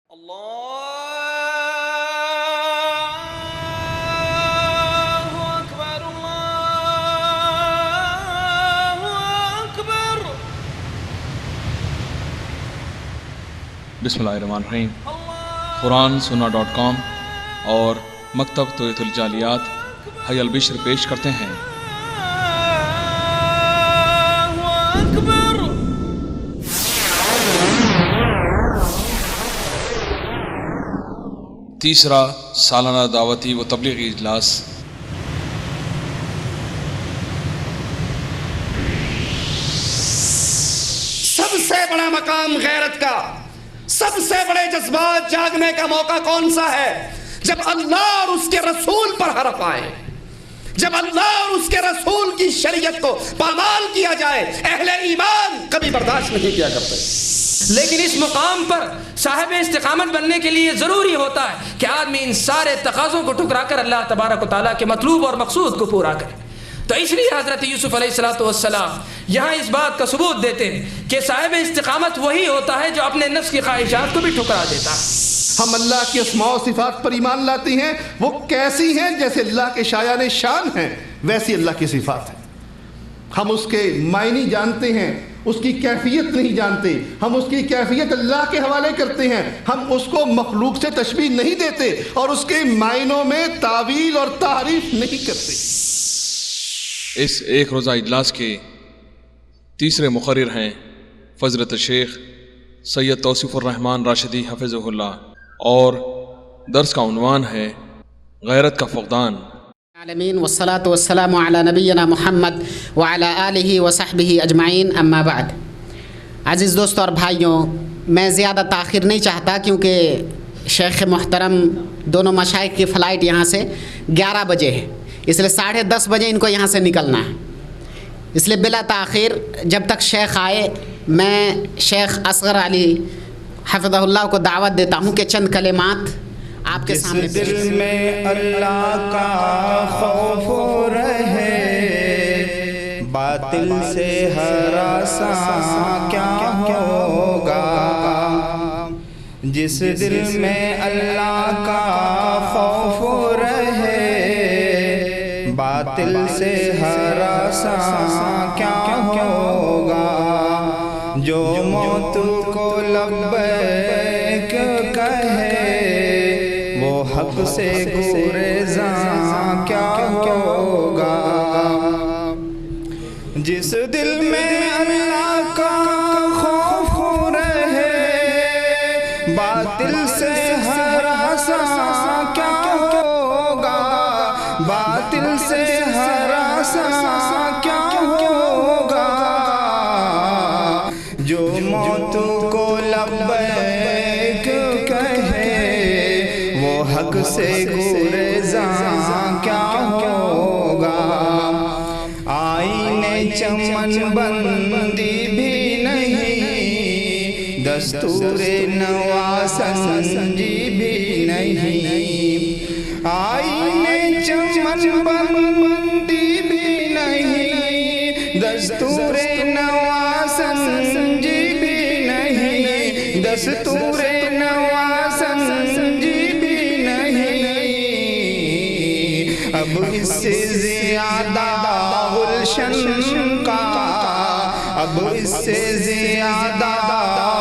بسم اللہ الرحمن الرحیم۔ قرآن-سننا.com اور مکتب توحید الجالیات حی البشر پیش کرتے ہیں تیسرا سالانہ دعوتی و تبلیغی اجلاس۔ سب سے بڑا مقام غیرت کا، سب سے بڑے جذبات جاگنے کا موقع کون سا ہے؟ جب اللہ اور اس کے رسول پر حرف آئے، جب اللہ اور اس کے رسول کی شریعت کو پامال کیا جائے۔ اہل ایمان کبھی برداشت نہیں کیا کرتے، لیکن اس مقام پر صاحب استقامت بننے کے لیے ضروری ہوتا ہے کہ آدمی ان سارے تقاضوں کو ٹھکرا کر اللہ تبارک و تعالیٰ کے مطلوب اور مقصود کو پورا کرے۔ تو اس لیے حضرت یوسف علیہ السلام یہاں اس بات کا ثبوت دیتے ہیں کہ صاحب استقامت وہی ہوتا ہے جو اپنے نفس کی خواہشات کو بھی ٹھکرا دیتا ہے۔ ہم اللہ کی اسماء و صفات پر ایمان لاتے ہیں، وہ کیسی ہیں؟ جیسے اللہ کے شایان شان ہیں ویسی اللہ کی صفات ہیں۔ ہم اس کے معنی جانتے ہیں، اس کی کیفیت نہیں جانتے، ہم اس کی کیفیت اللہ کے حوالے کرتے ہیں، ہم اس کو مخلوق سے تشبیہ نہیں دیتے اور اس کے معنوں میں تعویل اور تعریف نہیں کرتے۔ اس ایک روزہ اجلاس کے تیسرے مقرر ہیں فضیلت الشیخ سید توصیف الرحمن راشدی حفظہ اللہ، اور درس کا عنوان ہے غیرت کا فقدان۔ العالمین والصلاة والسلام علی نبینا محمد وعلی آلہ وصحبہ اجمعین، اما بعد۔ عزیز دوستوں اور بھائیوں، میں زیادہ تاخیر نہیں چاہتا کیونکہ شیخ محترم دونوں مشائخ کی فلائٹ یہاں سے 11 بجے ہے، اس لیے 10:30 بجے ان کو یہاں سے نکلنا ہے۔ اس لیے بلا تاخیر جب تک شیخ آئے میں شیخ اصغر علی حفظہ اللہ کو دعوت دیتا ہوں کہ چند کلمات آپ کے سامنے جس دل میں اللہ کا خوف رہے، باطل سے ہراساں کیا ہوگا۔ جس دل میں اللہ کا خوف رہے، باطل سے ہراساں کیا ہوگا۔ جو موت کو لبیک کہے، وہ حق سے گریزاں کیا ہوگا۔ جس دل میں اللہ کا خوف رہے، باطل سے ہراساں کیا ہوگا۔ باطل سے ہراساں کیا ہوگا۔ جو موت کو لبیک کہے، وہ حق سے گریزاں کیا ہوگا۔ آئینے چمن بندی بھی نہیں، دستور نواسنجی بھی نہیں۔ آئینے چمن بندی بھی نہیں، دستور نواسنجی بھی نہیں۔ دستور نواسنجی بھی نہیں۔ اب اس سے زیادہ گلشن کا، اب اس سے زیادہ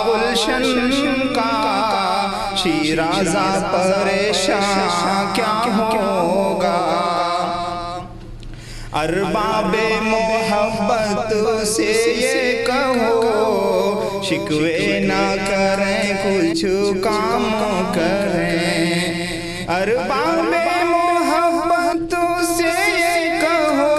گلشن کا شیرازہ پریشاں کیا ہوگا۔ ارباب محبت سے یہ کہو، شکوے نہ کریں کچھ کام کریں۔ ارباب محبت سے یہ کہو،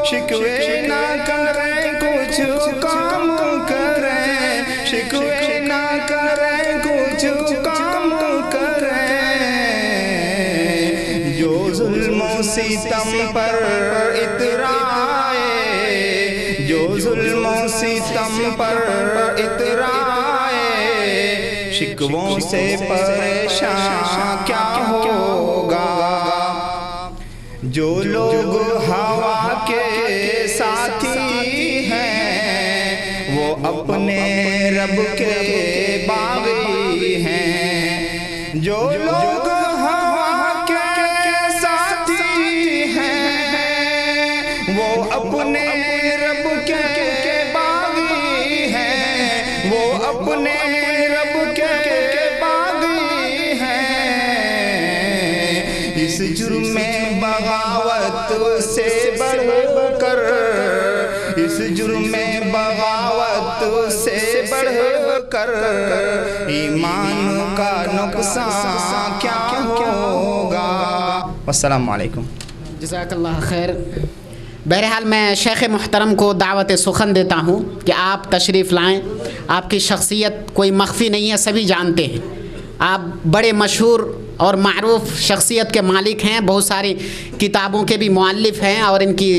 شکوے نہ کریں کچھ کام کریں۔ شکوے نہ کریں کچھ کام کریں۔ جو ظلم و ستم پر اترائے، جو ظلم و ستم پر اترائے، شکووں سے پریشاں کیا ہوگا۔ جو لوگ ہوا کے ساتھی ہیں، وہ اپنے رب کے باغی ہیں۔ جو لوگ ہوا کے ساتھی ہیں وہ اپنے رب کے باغی ہیں، وہ اپنے رب کے باغی ہیں۔ اس جرم میں بغاوت سے بڑھ کر، اس جرم میں بغاوت سے بڑھ کر ایمان کا نقصان کیا ہوگا؟ والسلام علیکم۔ جزاک اللہ خیر۔ بہرحال میں شیخ محترم کو دعوت سخن دیتا ہوں کہ آپ تشریف لائیں۔ آپ کی شخصیت کوئی مخفی نہیں ہے، سبھی جانتے ہیں۔ آپ بڑے مشہور اور معروف شخصیت کے مالک ہیں، بہت ساری کتابوں کے بھی مؤلف ہیں، اور ان کی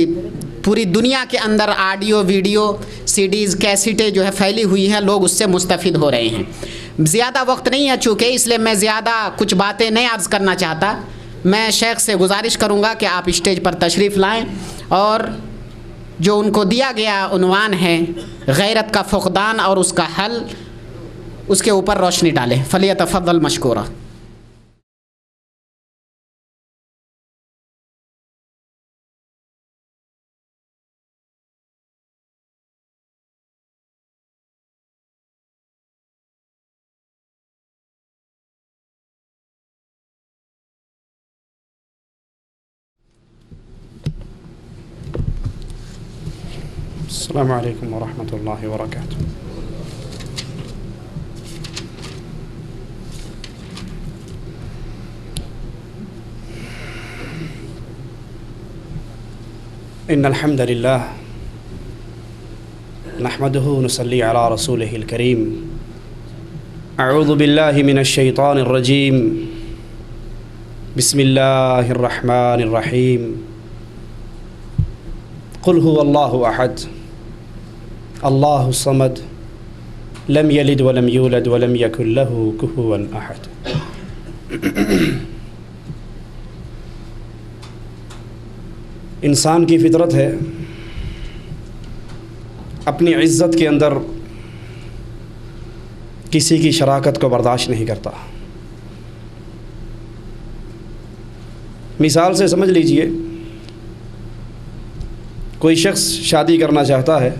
پوری دنیا کے اندر آڈیو ویڈیو سی ڈیز کیسٹیں جو ہے پھیلی ہوئی ہیں، لوگ اس سے مستفید ہو رہے ہیں۔ زیادہ وقت نہیں ہے چونکہ، اس لیے میں زیادہ کچھ باتیں نہیں عرض کرنا چاہتا۔ میں شیخ سے گزارش کروں گا کہ آپ اسٹیج پر تشریف لائیں اور جو ان کو دیا گیا عنوان ہے غیرت کا فقدان اور اس کا حل، اس کے اوپر روشنی ڈالیں۔ فلیتفضل مشکورا۔ السلام علیکم ورحمۃ اللہ وبرکاتہ۔ ان الحمد للہ نحمده ونصلی علی رسولہ الکریم۔ اعوذ باللہ من الشیطان الرجیم، بسم اللہ الرحمن الرحیم۔ قل هو اللہ احد اللہ الصمد لم یلد ولم یولد ولم یکن له کفوا احد۔ انسان کی فطرت ہے اپنی عزت کے اندر کسی کی شراکت کو برداشت نہیں کرتا۔ مثال سے سمجھ لیجئے، کوئی شخص شادی کرنا چاہتا ہے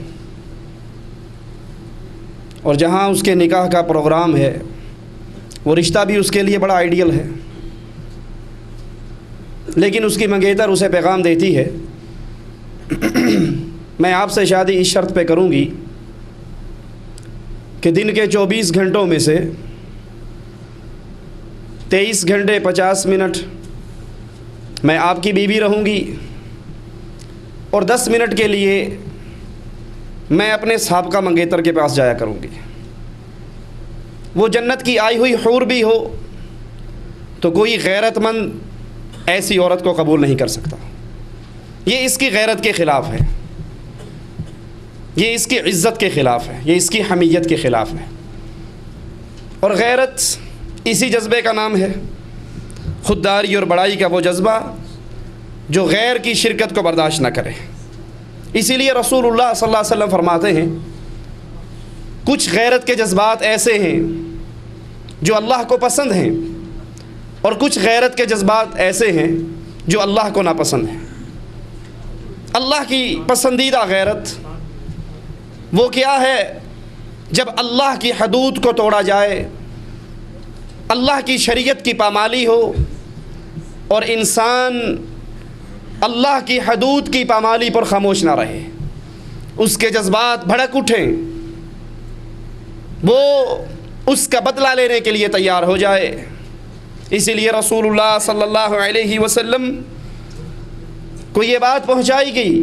اور جہاں اس کے نکاح کا پروگرام ہے وہ رشتہ بھی اس کے لیے بڑا آئیڈیل ہے، لیکن اس کی منگیتر اسے پیغام دیتی ہے میں آپ سے شادی اس شرط پہ کروں گی کہ دن کے 24 گھنٹوں میں سے 23 گھنٹے 50 منٹ میں آپ کی بیوی رہوں گی اور 10 منٹ کے لیے میں اپنے سابقہ منگیتر کے پاس جایا کروں گی۔ وہ جنت کی آئی ہوئی حور بھی ہو تو کوئی غیرت مند ایسی عورت کو قبول نہیں کر سکتا۔ یہ اس کی غیرت کے خلاف ہے، یہ اس کی عزت کے خلاف ہے، یہ اس کی حمیت کے خلاف ہے۔ اور غیرت اسی جذبے کا نام ہے، خودداری اور بڑائی کا وہ جذبہ جو غیر کی شرکت کو برداشت نہ کرے۔ اسی لیے رسول اللہ صلی اللہ علیہ وسلم فرماتے ہیں کچھ غیرت کے جذبات ایسے ہیں جو اللہ کو پسند ہیں، اور کچھ غیرت کے جذبات ایسے ہیں جو اللہ کو ناپسند ہیں۔ اللہ کی پسندیدہ غیرت وہ کیا ہے؟ جب اللہ کی حدود کو توڑا جائے، اللہ کی شریعت کی پامالی ہو اور انسان اللہ کی حدود کی پامالی پر خاموش نہ رہے، اس کے جذبات بھڑک اٹھیں، وہ اس کا بدلہ لینے کے لیے تیار ہو جائے۔ اسی لیے رسول اللہ صلی اللہ علیہ وسلم کو یہ بات پہنچائی گئی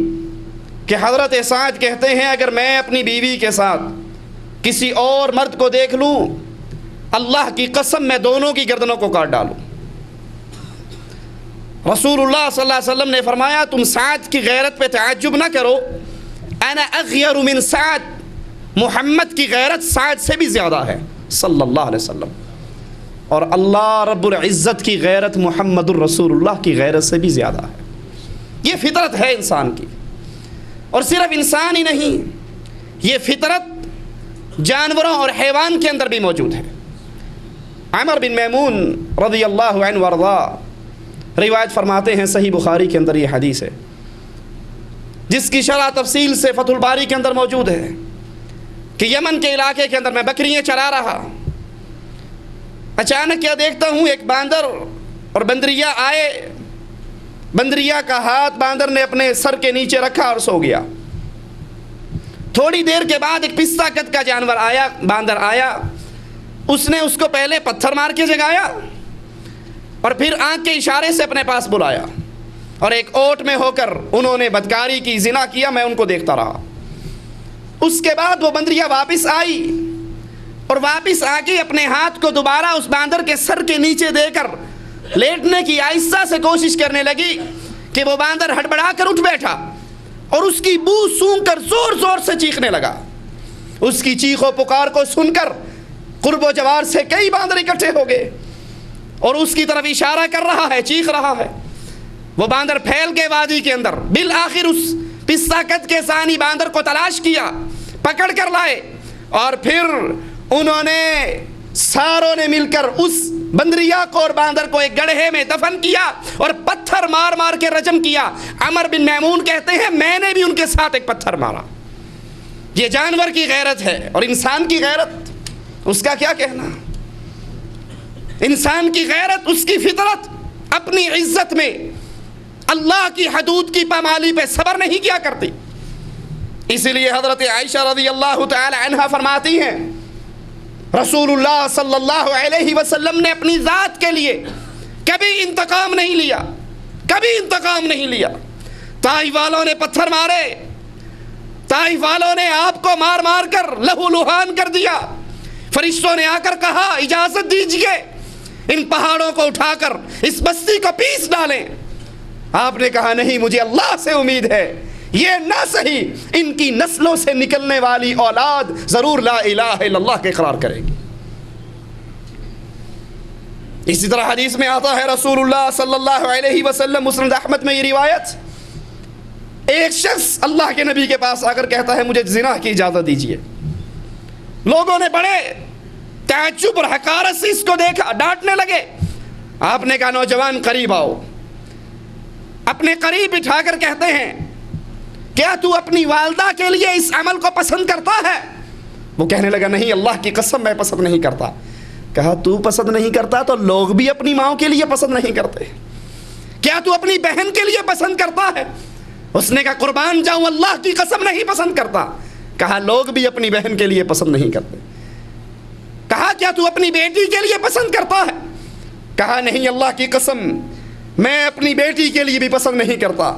کہ حضرت سعد کہتے ہیں اگر میں اپنی بیوی کے ساتھ کسی اور مرد کو دیکھ لوں، اللہ کی قسم میں دونوں کی گردنوں کو کاٹ ڈالوں۔ رسول اللہ صلی اللہ علیہ وسلم نے فرمایا تم سعد کی غیرت پہ تعجب نہ کرو، انا اغیر من سعد، محمد کی غیرت سعد سے بھی زیادہ ہے صلی اللہ علیہ وسلم، اور اللہ رب العزت کی غیرت محمد الرسول اللہ کی غیرت سے بھی زیادہ ہے۔ یہ فطرت ہے انسان کی، اور صرف انسان ہی نہیں، یہ فطرت جانوروں اور حیوان کے اندر بھی موجود ہے۔ عمر بن میمون رضی اللہ عنہ وارضا روایت فرماتے ہیں، صحیح بخاری کے اندر یہ حدیث ہے جس کی شرح تفصیل سے فتح الباری کے اندر موجود ہے، کہ یمن کے علاقے کے اندر میں بکریاں چرا رہا، اچانک کیا دیکھتا ہوں ایک باندر اور بندریا آئے، بندریا کا ہاتھ باندر نے اپنے سر کے نیچے رکھا اور سو گیا۔ تھوڑی دیر کے بعد ایک پستہ قد کا جانور آیا، باندر آیا، اس نے اس کو پہلے پتھر مار کے جگایا اور پھر آنکھ کے اشارے سے اپنے پاس بلایا، اور ایک اوٹ میں ہو کر انہوں نے بدکاری کی، زنا کیا، میں ان کو دیکھتا رہا۔ اس کے بعد وہ بندریا واپس آئی اور واپس آ کے اپنے ہاتھ کو دوبارہ اس باندر کے سر کے نیچے دے کر لیٹنے کی آہستہ سے کوشش کرنے لگی کہ وہ باندر ہڑبڑا کر اٹھ بیٹھا اور اس کی بو سونگھ کر زور زور سے چیخنے لگا۔ اس کی چیخ و پکار کو سن کر قرب و جوار سے کئی باندر اکٹھے ہو گئے اور اس کی طرف اشارہ کر رہا ہے، چیخ رہا ہے۔ وہ باندر پھیل کے وادی کے اندر، بالآخر اس پستہ قد کے ثانی باندر کو تلاش کیا، پکڑ کر لائے، اور پھر انہوں نے ساروں نے مل کر اس بندریا کو اور باندر کو ایک گڑھے میں دفن کیا اور پتھر مار مار کے رجم کیا۔ عمر بن میمون کہتے ہیں میں نے بھی ان کے ساتھ ایک پتھر مارا۔ یہ جانور کی غیرت ہے، اور انسان کی غیرت اس کا کیا کہنا؟ انسان کی غیرت، اس کی فطرت اپنی عزت میں اللہ کی حدود کی پامالی پہ صبر نہیں کیا کرتی۔ اسی لیے حضرت عائشہ رضی اللہ تعالی عنہا فرماتی ہیں رسول اللہ صلی اللہ علیہ وسلم نے اپنی ذات کے لیے کبھی انتقام نہیں لیا، کبھی انتقام نہیں لیا۔ طائف والوں نے پتھر مارے، طائف والوں نے آپ کو مار مار کر لہو لہان کر دیا، فرشتوں نے آ کر کہا اجازت دیجئے ان پہاڑوں کو اٹھا کر اس بستی کو پیس ڈالیں۔ آپ نے کہا نہیں، مجھے اللہ سے امید ہے یہ نہ صحیح ان کی نسلوں سے نکلنے والی اولاد ضرور لا الہ الا اللہ کے اقرار کرے گی۔ اسی طرح حدیث میں آتا ہے رسول اللہ صلی اللہ علیہ وسلم، مسند احمد میں یہ روایت، ایک شخص اللہ کے نبی کے پاس آ کر کہتا ہے مجھے زنا کی اجازت دیجیے۔ لوگوں نے بڑے تعجب اور حقارت سے اس کو دیکھا، ڈانٹنے لگے۔ آپ نے کہا نوجوان قریب آؤ، اپنے قریب بٹھا کر کہتے ہیں کیا تو اپنی والدہ کے لیے اس عمل کو پسند کرتا ہے؟ وہ کہنے لگا نہیں اللہ کی قسم میں پسند نہیں کرتا۔ کہا تو پسند نہیں کرتا تو لوگ بھی اپنی ماں کے لیے پسند نہیں کرتے، کیا تو اپنی بہن کے لیے پسند کرتا ہے؟ اس نے کہا قربان جاؤں اللہ کی قسم نہیں پسند کرتا۔ کہا لوگ بھی اپنی بہن کے لیے پسند نہیں کرتے۔ کہا کیا تو اپنی بیٹی کے لیے پسند کرتا ہے؟ کہا نہیں اللہ کی قسم میں اپنی بیٹی کے لیے بھی پسند نہیں کرتا۔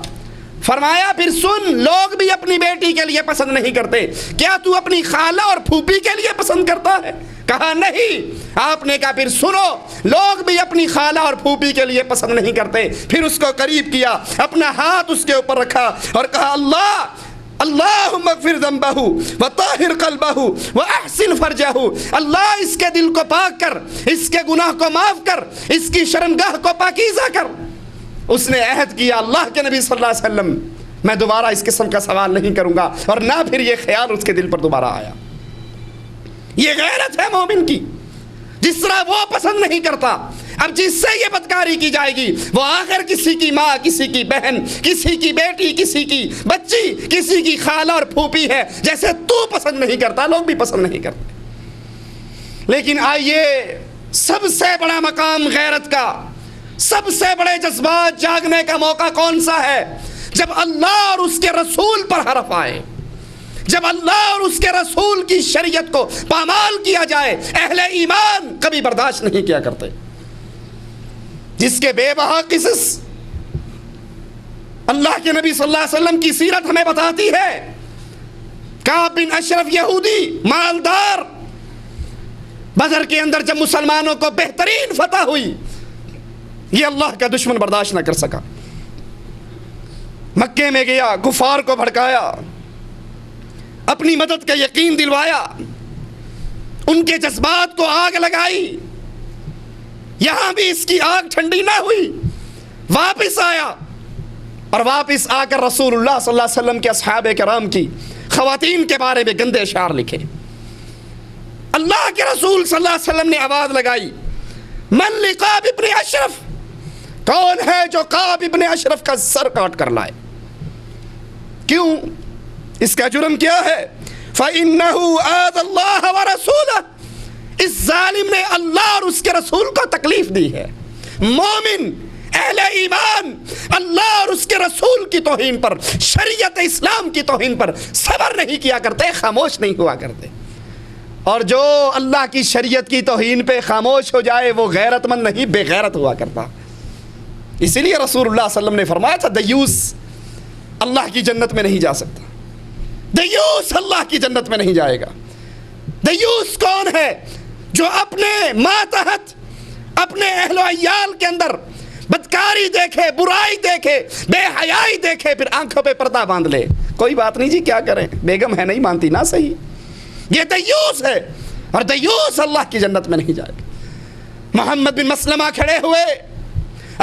فرمایا پھر سن، لوگ بھی اپنی بیٹی کے لیے پسند نہیں کرتے، کیا تو اپنی خالہ اور پھوپھی کے لیے پسند کرتا ہے؟ کہا نہیں۔ آپ نے کہا پھر سنو، لوگ بھی اپنی خالہ اور پھوپھی کے لیے پسند نہیں کرتے۔ پھر اس کو قریب کیا، اپنا ہاتھ اس کے اوپر رکھا اور کہا اللہم اغفر ذنبہ وطہر قلبہ واحسن فرجہ، اللہ اس کے دل کو پاک کر، اس کے گناہ کو معاف کر، اس کی شرمگاہ کو پاکیزہ کر۔ اس نے عہد کیا اللہ کے نبی صلی اللہ علیہ وسلم میں دوبارہ اس قسم کا سوال نہیں کروں گا، اور نہ پھر یہ خیال اس کے دل پر دوبارہ آیا۔ یہ غیرت ہے مومن کی، جس طرح وہ پسند نہیں کرتا، اب جس سے یہ بدکاری کی جائے گی وہ آخر کسی کی ماں، کسی کی بہن، کسی کی بیٹی، کسی کی بچی، کسی کی خالہ اور پھوپھی ہے، جیسے تو پسند نہیں کرتا لوگ بھی پسند نہیں کرتے۔ لیکن آئیے، سب سے بڑا مقام غیرت کا، سب سے بڑے جذبات جاگنے کا موقع کون سا ہے؟ جب اللہ اور اس کے رسول پر حرف آئے، جب اللہ اور اس کے رسول کی شریعت کو پامال کیا جائے۔ اہل ایمان کبھی برداشت نہیں کیا کرتے۔ جس کے بے بہا قصص اللہ کے نبی صلی اللہ علیہ وسلم کی سیرت ہمیں بتاتی ہے۔ کعب بن اشرف یہودی، مالدار، بدر کے اندر جب مسلمانوں کو بہترین فتح ہوئی، یہ اللہ کا دشمن برداشت نہ کر سکا، مکے میں گیا، کفار کو بھڑکایا، اپنی مدد کا یقین دلوایا، ان کے جذبات کو آگ لگائی۔ یہاں بھی اس کی آگ ٹھنڈی نہ ہوئی، واپس آیا، اور واپس آ کر رسول اللہ صلی اللہ علیہ وسلم کے اصحاب کرام کی خواتین کے بارے میں گندے اشعار لکھے۔ اللہ کے رسول صلی اللہ علیہ وسلم نے آواز لگائی من لقاب ابن اشرف، کون ہے جو قاب ابن اشرف کا سر کاٹ کر لائے؟ کیوں؟ اس کا جرم کیا ہے؟ فَإِنَّهُ آذَى اللَّهَ وَرَسُولَهُ، اس ظالم نے اللہ اور اس کے رسول کو تکلیف دی ہے۔ مومن اہل ایمان اللہ اور اس کے رسول کی توہین پر، شریعت اسلام کی توہین پر صبر نہیں کیا کرتے، خاموش نہیں ہوا کرتے۔ اور جو اللہ کی شریعت کی توہین پہ خاموش ہو جائے وہ غیرت مند نہیں، بے غیرت ہوا کرتا۔ اسی لیے رسول اللہ صلی اللہ علیہ وسلم نے فرمایا تھا دیوس اللہ کی جنت میں نہیں جا سکتا، دیوس اللہ کی جنت میں نہیں جائے گا۔ دیوس کون ہے؟ جو اپنے ماتحت، اپنے اہل و عیال کے اندر بدکاری دیکھے، برائی دیکھے، بے حیائی دیکھے، پھر آنکھوں پہ پردہ باندھ لے، کوئی بات نہیں جی کیا کریں، بیگم ہے نہیں مانتی نا صحیح، یہ دیوس ہے، اور دیوس اللہ کی جنت میں نہیں جائے گا۔ محمد بن مسلمہ کھڑے ہوئے،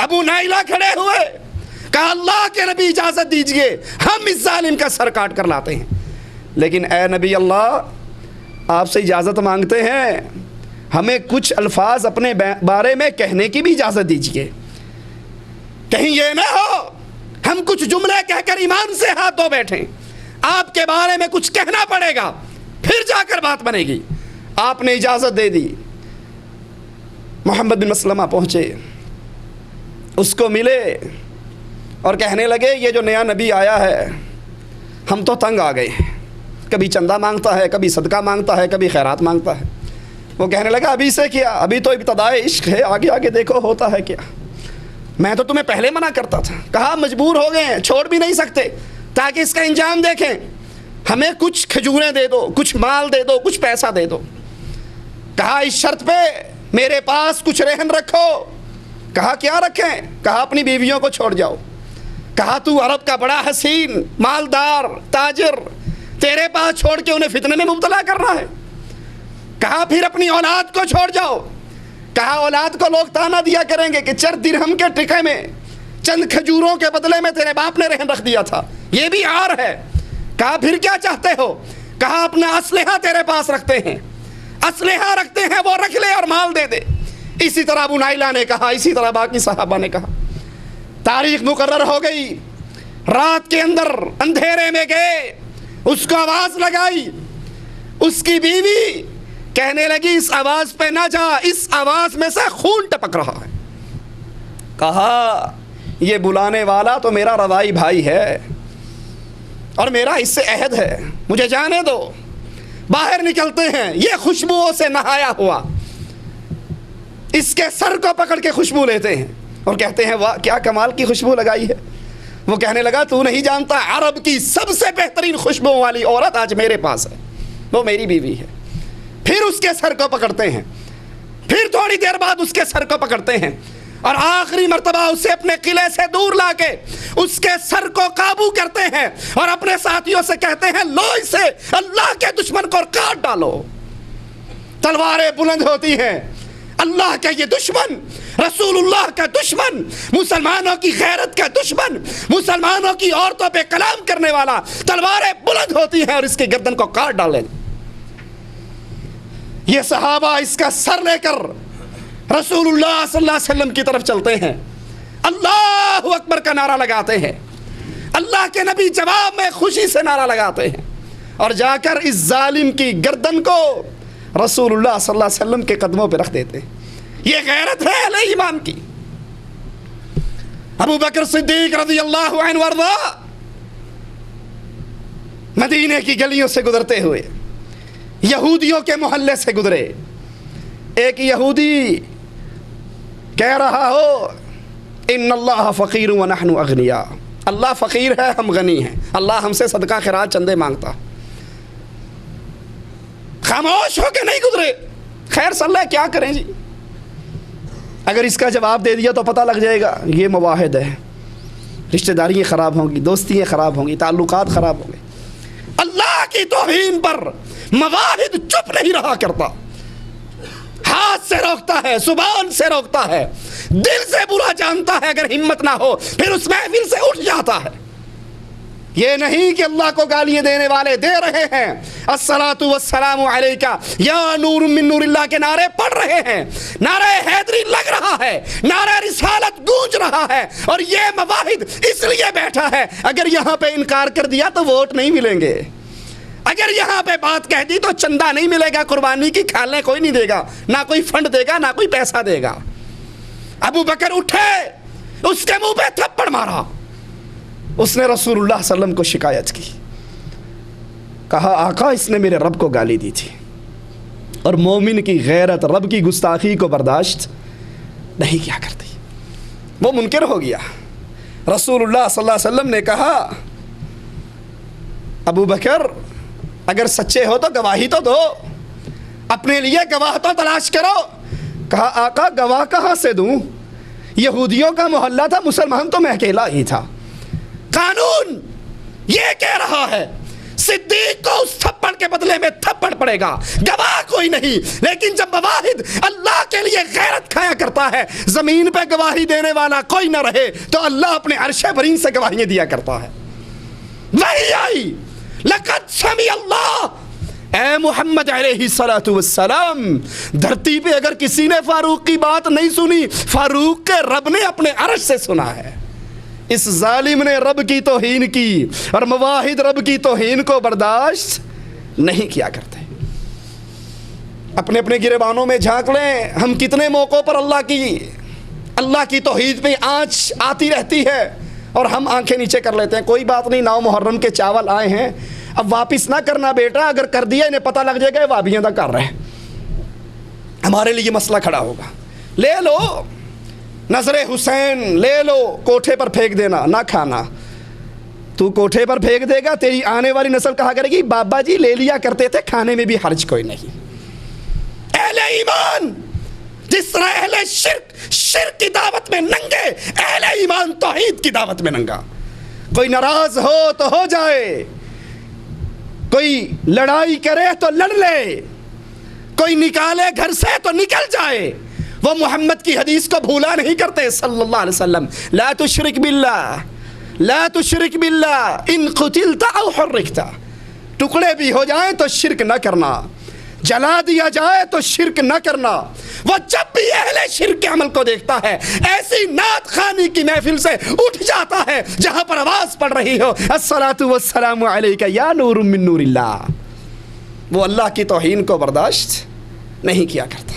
ابو نائلہ کھڑے ہوئے، کہا اللہ کے نبی اجازت دیجئے ہم اس ظالم کا سر کاٹ کر لاتے ہیں۔ لیکن اے نبی اللہ آپ سے اجازت مانگتے ہیں، ہمیں کچھ الفاظ اپنے بارے میں کہنے کی بھی اجازت دیجئے، کہیں یہ نہ ہو ہم کچھ جملے کہہ کر ایمان سے ہاتھ دھو بیٹھیں، آپ کے بارے میں کچھ کہنا پڑے گا پھر جا کر بات بنے گی۔ آپ نے اجازت دے دی، محمد بن مسلمہ پہنچے، اس کو ملے اور کہنے لگے یہ جو نیا نبی آیا ہے ہم تو تنگ آ گئے، کبھی چندہ مانگتا ہے، کبھی صدقہ مانگتا ہے، کبھی خیرات مانگتا ہے۔ وہ کہنے لگا ابھی سے کیا، ابھی تو ابتدائے عشق ہے، آگے آگے دیکھو ہوتا ہے کیا، میں تو تمہیں پہلے منع کرتا تھا۔ کہا مجبور ہو گئے ہیں، چھوڑ بھی نہیں سکتے تاکہ اس کا انجام دیکھیں، ہمیں کچھ کھجوریں دے دو، کچھ مال دے دو، کچھ پیسہ دے دو۔ کہا اس شرط پہ میرے پاس کچھ رہن رکھو۔ کہا کیا رکھیں؟ کہا اپنی بیویوں کو چھوڑ جاؤ۔ کہا تو عرب کا بڑا حسین مالدار تاجر، تیرے پاس چھوڑ کے انہیں فتنے میں مبتلا کرنا ہے؟ کہا پھر اپنی اولاد کو چھوڑ جاؤ۔ کہا اولاد کو لوگ تانا دیا کریں گے کہ چند درہم کے ٹکے میں، چند کھجوروں کے بدلے میں تیرے باپ نے رہن رکھ دیا تھا، یہ بھی عار ہے۔ کہا پھر کیا چاہتے ہو؟ کہا اپنا اسلحہ تیرے پاس رکھتے ہیں، اسلحہ رکھتے ہیں، وہ رکھ لے اور مال دے دے۔ اسی طرح ابو نائلہ نے کہا، اسی طرح باقی صحابہ نے کہا۔ تاریخ مقرر ہو گئی، رات کے اندر اندھیرے میں گئے، اس کو آواز لگائی، اس کی بیوی کہنے لگی اس آواز پہ نہ جا، اس آواز میں سے خون ٹپک رہا ہے۔ کہا یہ بلانے والا تو میرا روائی بھائی ہے اور میرا اس سے عہد ہے، مجھے جانے دو۔ باہر نکلتے ہیں، یہ خوشبوؤں سے نہایا ہوا، اس کے سر کو پکڑ کے خوشبو لیتے ہیں اور کہتے ہیں واہ کیا کمال کی خوشبو لگائی ہے۔ وہ کہنے لگا تو نہیں جانتا عرب کی سب سے بہترین خوشبو والی عورت آج میرے پاس ہے، وہ میری بیوی ہے۔ پھر اس کے سر کو پکڑتے ہیں، پھر تھوڑی دیر بعد اس کے سر کو پکڑتے ہیں اور آخری مرتبہ اسے اپنے قلعے سے دور لا کے اس کے سر کو قابو کرتے ہیں اور اپنے ساتھیوں سے کہتے ہیں لو اسے اللہ کے دشمن کو کاٹ ڈالو۔ تلواریں بلند ہوتی ہیں، اللہ کا یہ دشمن، رسول اللہ کا دشمن، مسلمانوں کی غیرت کا دشمن، مسلمانوں کی عورتوں پہ کلام کرنے والا، تلواریں بلند ہوتی ہیں اور اس کی گردن کو کاٹ ڈالیں۔ یہ صحابہ اس کا سر لے کر رسول اللہ صلی اللہ علیہ وسلم کی طرف چلتے ہیں، اللہ اکبر کا نعرہ لگاتے ہیں، اللہ کے نبی جواب میں خوشی سے نعرہ لگاتے ہیں اور جا کر اس ظالم کی گردن کو رسول اللہ صلی اللہ علیہ وسلم کے قدموں پہ رکھ دیتے ہیں۔ یہ غیرت ہے اہل ایمان کی۔ ابو بکر صدیق رضی اللہ عنہ وارضا مدینے کی گلیوں سے گزرتے ہوئے یہودیوں کے محلے سے گزرے، ایک یہودی کہہ رہا ہو ان اللہ فقیر ونحن اغنیاء، اللہ فقیر ہے ہم غنی ہیں، اللہ ہم سے صدقہ خیرات چندے مانگتا۔ خاموش ہو کے نہیں گزرے، خیر صلی اللہ کیا کریں جی، اگر اس کا جواب دے دیا تو پتہ لگ جائے گا یہ مواحد ہے، رشتہ داریاں خراب ہوں گی، دوستیاں خراب ہوں گی، تعلقات خراب ہوں گے۔ اللہ کی توہین پر مواحد چپ نہیں رہا کرتا، ہاتھ سے روکتا ہے، زبان سے روکتا ہے، دل سے برا جانتا ہے، اگر ہمت نہ ہو پھر اس محفل سے اٹھ جاتا ہے۔ یہ نہیں کہ اللہ کو گالیاں دینے والے دے رہے ہیں الصلاۃ والسلام علیکہ یا نور من نور اللہ کے نعرے پڑھ رہے ہیں، نعرہ حیدری لگ رہا ہے، نعرہ رسالت گونج رہا ہے، اور یہ مواحد اس لیے بیٹھا ہے اگر یہاں پہ انکار کر دیا تو ووٹ نہیں ملیں گے، اگر یہاں پہ بات کہہ دی تو چندہ نہیں ملے گا، قربانی کی کھالیں کوئی نہیں دے گا، نہ کوئی فنڈ دے گا، نہ کوئی پیسہ دے گا۔ ابو بکر اٹھے، اس کے منہ پہ تھپڑ مارا، اس نے رسول اللہ صلی اللہ علیہ وسلم کو شکایت کی، کہا آقا اس نے میرے رب کو گالی دی تھی، اور مومن کی غیرت رب کی گستاخی کو برداشت نہیں کیا کرتی، وہ منکر ہو گیا۔ رسول اللہ صلی اللہ علیہ وسلم نے کہا ابو بکر اگر سچے ہو تو گواہی تو دو، اپنے لیے گواہ تو تلاش کرو۔ کہا آقا گواہ کہاں سے دوں، یہودیوں کا محلہ تھا، مسلمان تو میں اکیلا ہی تھا۔ قانون یہ کہہ رہا ہے صدیق کو اس تھپڑ کے بدلے میں تھپڑ پڑے گا، گواہ کوئی نہیں، لیکن جب مواحد اللہ کے لیے غیرت کھایا کرتا ہے، زمین پہ گواہی دینے والا کوئی نہ رہے تو اللہ اپنے عرش برین سے گواہیاں دیا کرتا ہے۔ وہی آئی لقد سمع اللہ، اے محمد علیہ السلام، دھرتی پہ اگر کسی نے فاروق کی بات نہیں سنی، فاروق کے رب نے اپنے عرش سے سنا ہے۔ اس ظالم نے رب کی توہین کی، اور مواحد رب کی توہین کو برداشت نہیں کیا کرتے۔ اپنے اپنے گریبانوں میں جھانک لیں، ہم کتنے موقعوں پر اللہ کی توحید پہ آنچ آتی رہتی ہے اور ہم آنکھیں نیچے کر لیتے ہیں، کوئی بات نہیں، 9 محرم کے چاول آئے ہیں، اب واپس نہ کرنا بیٹا، اگر کر دیا انہیں پتہ لگ جائے گا وابیاں دا کر رہے ہیں، ہمارے لیے مسئلہ کھڑا ہوگا۔ لے لو نظر حسین، لے لو، کوٹھے پر پھینک دینا، نہ کھانا، تو کوٹھے پر پھینک دے گا، تیری آنے والی نسل کہا کرے گی بابا جی لے لیا کرتے تھے، کھانے میں بھی حرج کوئی نہیں۔ اہل ایمان جس طرح اہل شرک کی دعوت میں ننگے، اہل ایمان توحید کی دعوت میں ننگا۔ کوئی ناراض ہو تو ہو جائے، کوئی لڑائی کرے تو لڑ لے، کوئی نکالے گھر سے تو نکل جائے، وہ محمد کی حدیث کو بھولا نہیں کرتے صلی اللہ علیہ وسلم، لا تشرک باللہ، لا تشرک باللہ ان قتلت او حرکت، ٹکڑے بھی ہو جائیں تو شرک نہ کرنا، جلا دیا جائے تو شرک نہ کرنا۔ وہ جب بھی اہل شرک کے عمل کو دیکھتا ہے، ایسی نعت خوانی کی محفل سے اٹھ جاتا ہے جہاں پر آواز پڑ رہی ہو الصلاۃ والسلام علیک یا نور من نور اللہ، وہ اللہ کی توہین کو برداشت نہیں کیا کرتا۔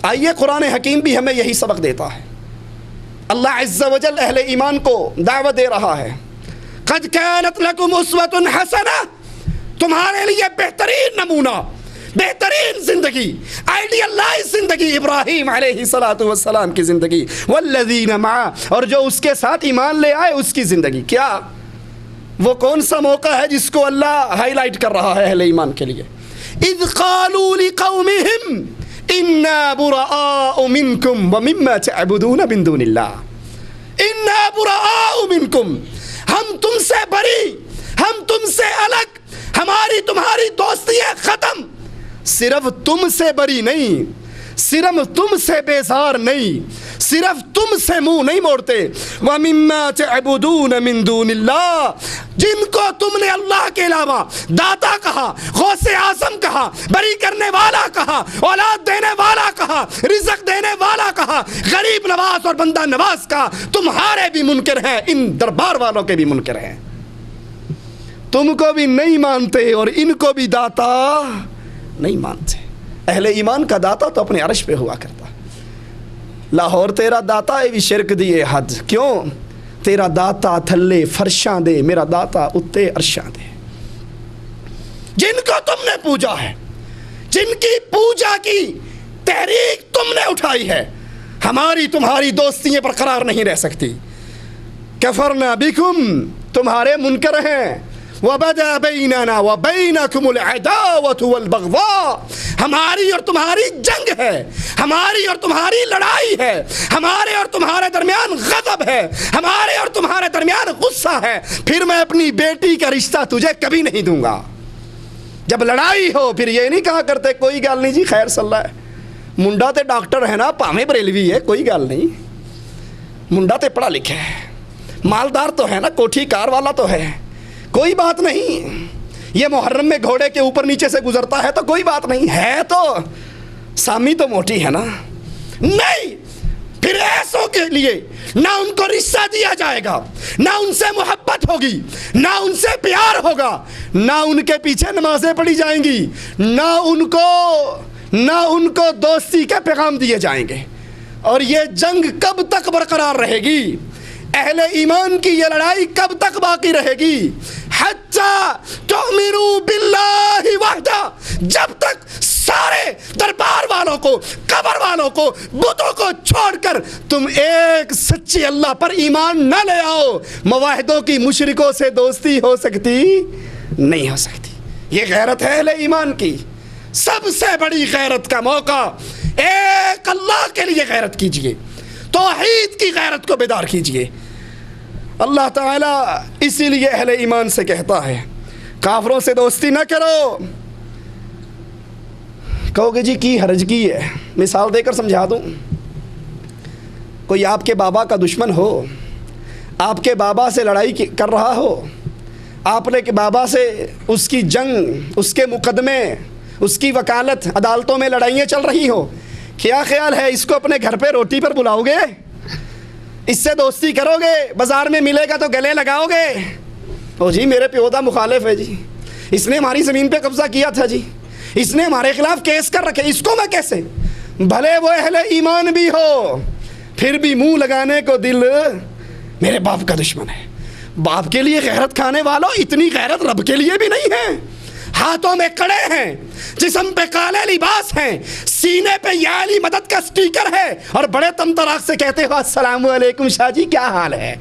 آئیے قرآن حکیم بھی ہمیں یہی سبق دیتا ہے۔ اللہ عز و جل اہل ایمان کو دعوت دے رہا ہے، قد کانت لکم اسوۃ حسنہ، تمہارے لیے بہترین نمونہ، بہترین زندگی، آئیڈیل لائف زندگی ابراہیم علیہ السلام کی زندگی، والذین معہ، اور جو اس کے ساتھ ایمان لے آئے اس کی زندگی۔ کیا وہ کون سا موقع ہے جس کو اللہ ہائی لائٹ کر رہا ہے اہل ایمان کے لیے؟ اذ قالوا لقومہم انا براء منکم ومما تعبدون من دون اللہ، انا براء منکم، ہم تم سے بری، ہم تم سے الگ، ہماری تمہاری دوستی ہے ختم۔ صرف تم سے بری نہیں، صرف تم سے بیزار نہیں، صرف تم سے منہ نہیں موڑتے، وَمِمَّا تَعْبُدُونَ مِن دُونِ اللَّهِ، جن کو تم نے اللہ کے علاوہ داتا کہا، غوث اعظم کہا، بری کرنے والا کہا، اولاد دینے والا کہا، رزق دینے والا کہا، غریب نواز اور بندہ نواز کہا، تمہارے بھی منکر ہیں، ان دربار والوں کے بھی منکر ہیں، تم کو بھی نہیں مانتے اور ان کو بھی داتا نہیں مانتے۔ اہل ایمان کا داتا تو اپنے عرش پہ ہوا کرتا، لاہور تیرا داتا ہے بھی شرک دیے حد، کیوں؟ تیرا داتا تھلے فرشاں دے، میرا داتا اتے عرشاں دے۔ جن کو تم نے پوجا ہے، جن کی پوجا کی تحریک تم نے اٹھائی ہے، ہماری تمہاری دوستیاں برقرار نہیں رہ سکتی۔ کفرنا بکم، تمہارے منکر ہیں، وَبَدَا بَيْنَنَا وَبَيْنَكُمُ الْعَدَاوَةُ وَالْبَغْضَاءُ، ہماری اور تمہاری جنگ ہے، ہماری اور تمہاری لڑائی ہے، ہمارے اور تمہارے درمیان غضب ہے، ہمارے اور تمہارے درمیان غصہ ہے، پھر میں اپنی بیٹی کا رشتہ تجھے کبھی نہیں دوں گا۔ جب لڑائی ہو پھر یہ نہیں کہا کرتے کوئی گال نہیں جی خیر صلی اللہ ہے، منڈا تے ڈاکٹر ہے نا، پاویں بریلوی ہے، کوئی گال نہیں، منڈا تے پڑھا لکھا ہے، مالدار تو ہے نا، کوٹھی کار والا تو ہے، کوئی بات نہیں، یہ محرم میں گھوڑے کے اوپر نیچے سے گزرتا ہے تو کوئی بات نہیں ہے، تو سامی تو موٹی ہے نا. نہیں، پھر ایسوں کے لیے نہ ان کو رشتہ دیا جائے گا، نہ ان سے محبت ہوگی، نہ ان سے پیار ہوگا، نہ ان کے پیچھے نمازیں پڑھی جائیں گی، نہ ان کو دوستی کے پیغام دیے جائیں گے. اور یہ جنگ کب تک برقرار رہے گی؟ اہل ایمان کی یہ لڑائی کب تک باقی رہے گی؟ حتی تؤمنوا باللہ وحدہ، جب تک سارے دربار والوں کو، قبر والوں کو، بتوں کو چھوڑ کر تم ایک سچے اللہ پر ایمان نہ لے آؤ، مواحدوں کی مشرکوں سے دوستی ہو سکتی نہیں ہو سکتی. یہ غیرت ہے اہل ایمان کی. سب سے بڑی غیرت کا موقع، ایک اللہ کے لیے غیرت کیجئے، توحید کی غیرت کو بیدار کیجئے. اللہ تعالیٰ اسی لیے اہل ایمان سے کہتا ہے کافروں سے دوستی نہ کرو. کہو گے جی کی حرج کی ہے؟ مثال دے کر سمجھا دوں. کوئی آپ کے بابا کا دشمن ہو، آپ کے بابا سے لڑائی کر رہا ہو، آپ نے کہ بابا سے اس کی جنگ، اس کے مقدمے، اس کی وکالت، عدالتوں میں لڑائیاں چل رہی ہو، کیا خیال ہے اس کو اپنے گھر پہ روٹی پر بلاؤ گے؟ اس سے دوستی کرو گے؟ بازار میں ملے گا تو گلے لگاؤ گے؟ او جی میرے پیودا مخالف ہے جی، اس نے ہماری زمین پہ قبضہ کیا تھا جی، اس نے ہمارے خلاف کیس کر رکھے، اس کو میں کیسے؟ بھلے وہ اہل ایمان بھی ہو، پھر بھی منہ لگانے کو دل میرے باپ کا دشمن ہے. باپ کے لیے غیرت کھانے والوں، اتنی غیرت رب کے لیے بھی نہیں ہے. ہاتھوں میں کڑے ہیں، جسم پہ کالے لباس ہیں، سینے پہ یا علی مدد کا سٹیکر ہے، اور بڑے تمطراق سے کہتے ہو السلام علیکم شاہ جی کیا حال ہے.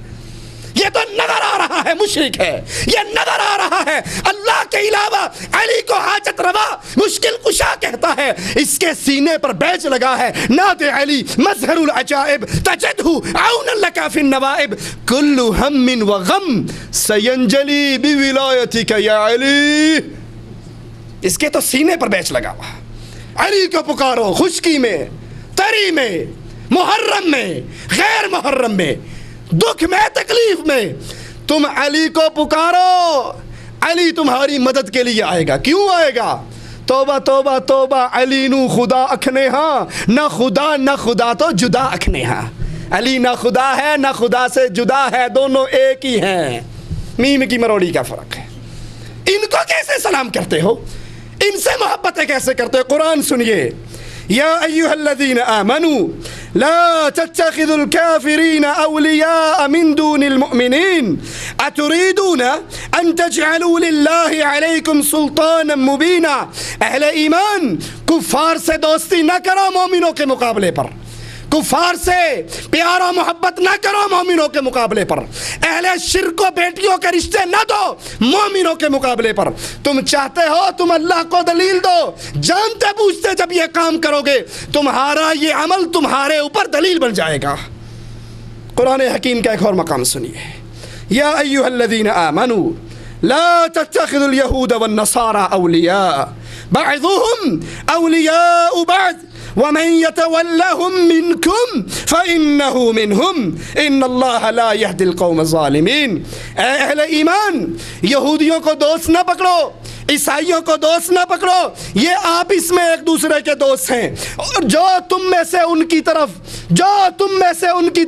یہ تو نظر آ رہا ہے مشرک ہے، یہ نظر آ رہا ہے اللہ کے علاوہ علی کو حاجت روا مشکل کشا کہتا ہے. اس کے سینے پر بیج لگا ہے نعت علی مظہر العجائب تجدہ عونا لک فی النوائب کل ہم و غم سینجلی بولایتک یا علی. اس کے تو سینے پر بیچ لگا ہوا. علی کو پکارو، خشکی میں، تری میں، محرم میں، غیر محرم میں، دکھ میں، تکلیف میں، تم علی کو پکارو، علی تمہاری مدد کے لیے آئے گا. کیوں آئے گا؟ توبہ توبہ توبہ، علی نو خدا اکھنے ہاں، نہ خدا تو جدا اکھنے ہاں. علی نہ خدا ہے نہ خدا سے جدا ہے، دونوں ایک ہی ہیں، میم کی مروڑی کا فرق ہے. ان کو کیسے سلام کرتے ہو؟ ان سے محبتیں کیسے کرتے ہو؟ قرآن سنیے. یا ایہا الذین آمنوا لا تتخذوا الكافرین اولیاء من دون المؤمنین اتریدون ان تجعلوا للہ علیکم سلطانا مبینا. اہل ایمان، کفار سے دوستی نہ کرو مومنوں کے مقابلے پر، کفار سے پیار و محبت نہ کرو مومنوں کے مقابلے پر، اہل شرک و بیٹیوں کے رشتے نہ دو مومنوں کے مقابلے پر. تم چاہتے ہو تم اللہ کو دلیل دو، جانتے بوجھتے جب یہ کام کرو گے تمہارا یہ عمل تمہارے اوپر دلیل بن جائے گا. قرآن حکیم کا ایک اور مقام سنیے. یا ایہا الذین آمنوا لا تتخذوا اليہود والنصارى اولیاء بعضهم اولیاء بعض وَمَن يَتَوَلَّهُم مِّنكُمْ فَإِنَّهُ مِنْهُمْ إِنَّ اللَّهَ لَا يَهْدِي الْقَوْمَ الظَّالِمِينَ. اے اہل ایمان، یہودیوں کو دوست نہ پکڑو، عیسائیوں کو دوست نہ پکڑو، یہ آپس میں ایک دوسرے کے دوست ہیں، اور جو تم میں سے ان کی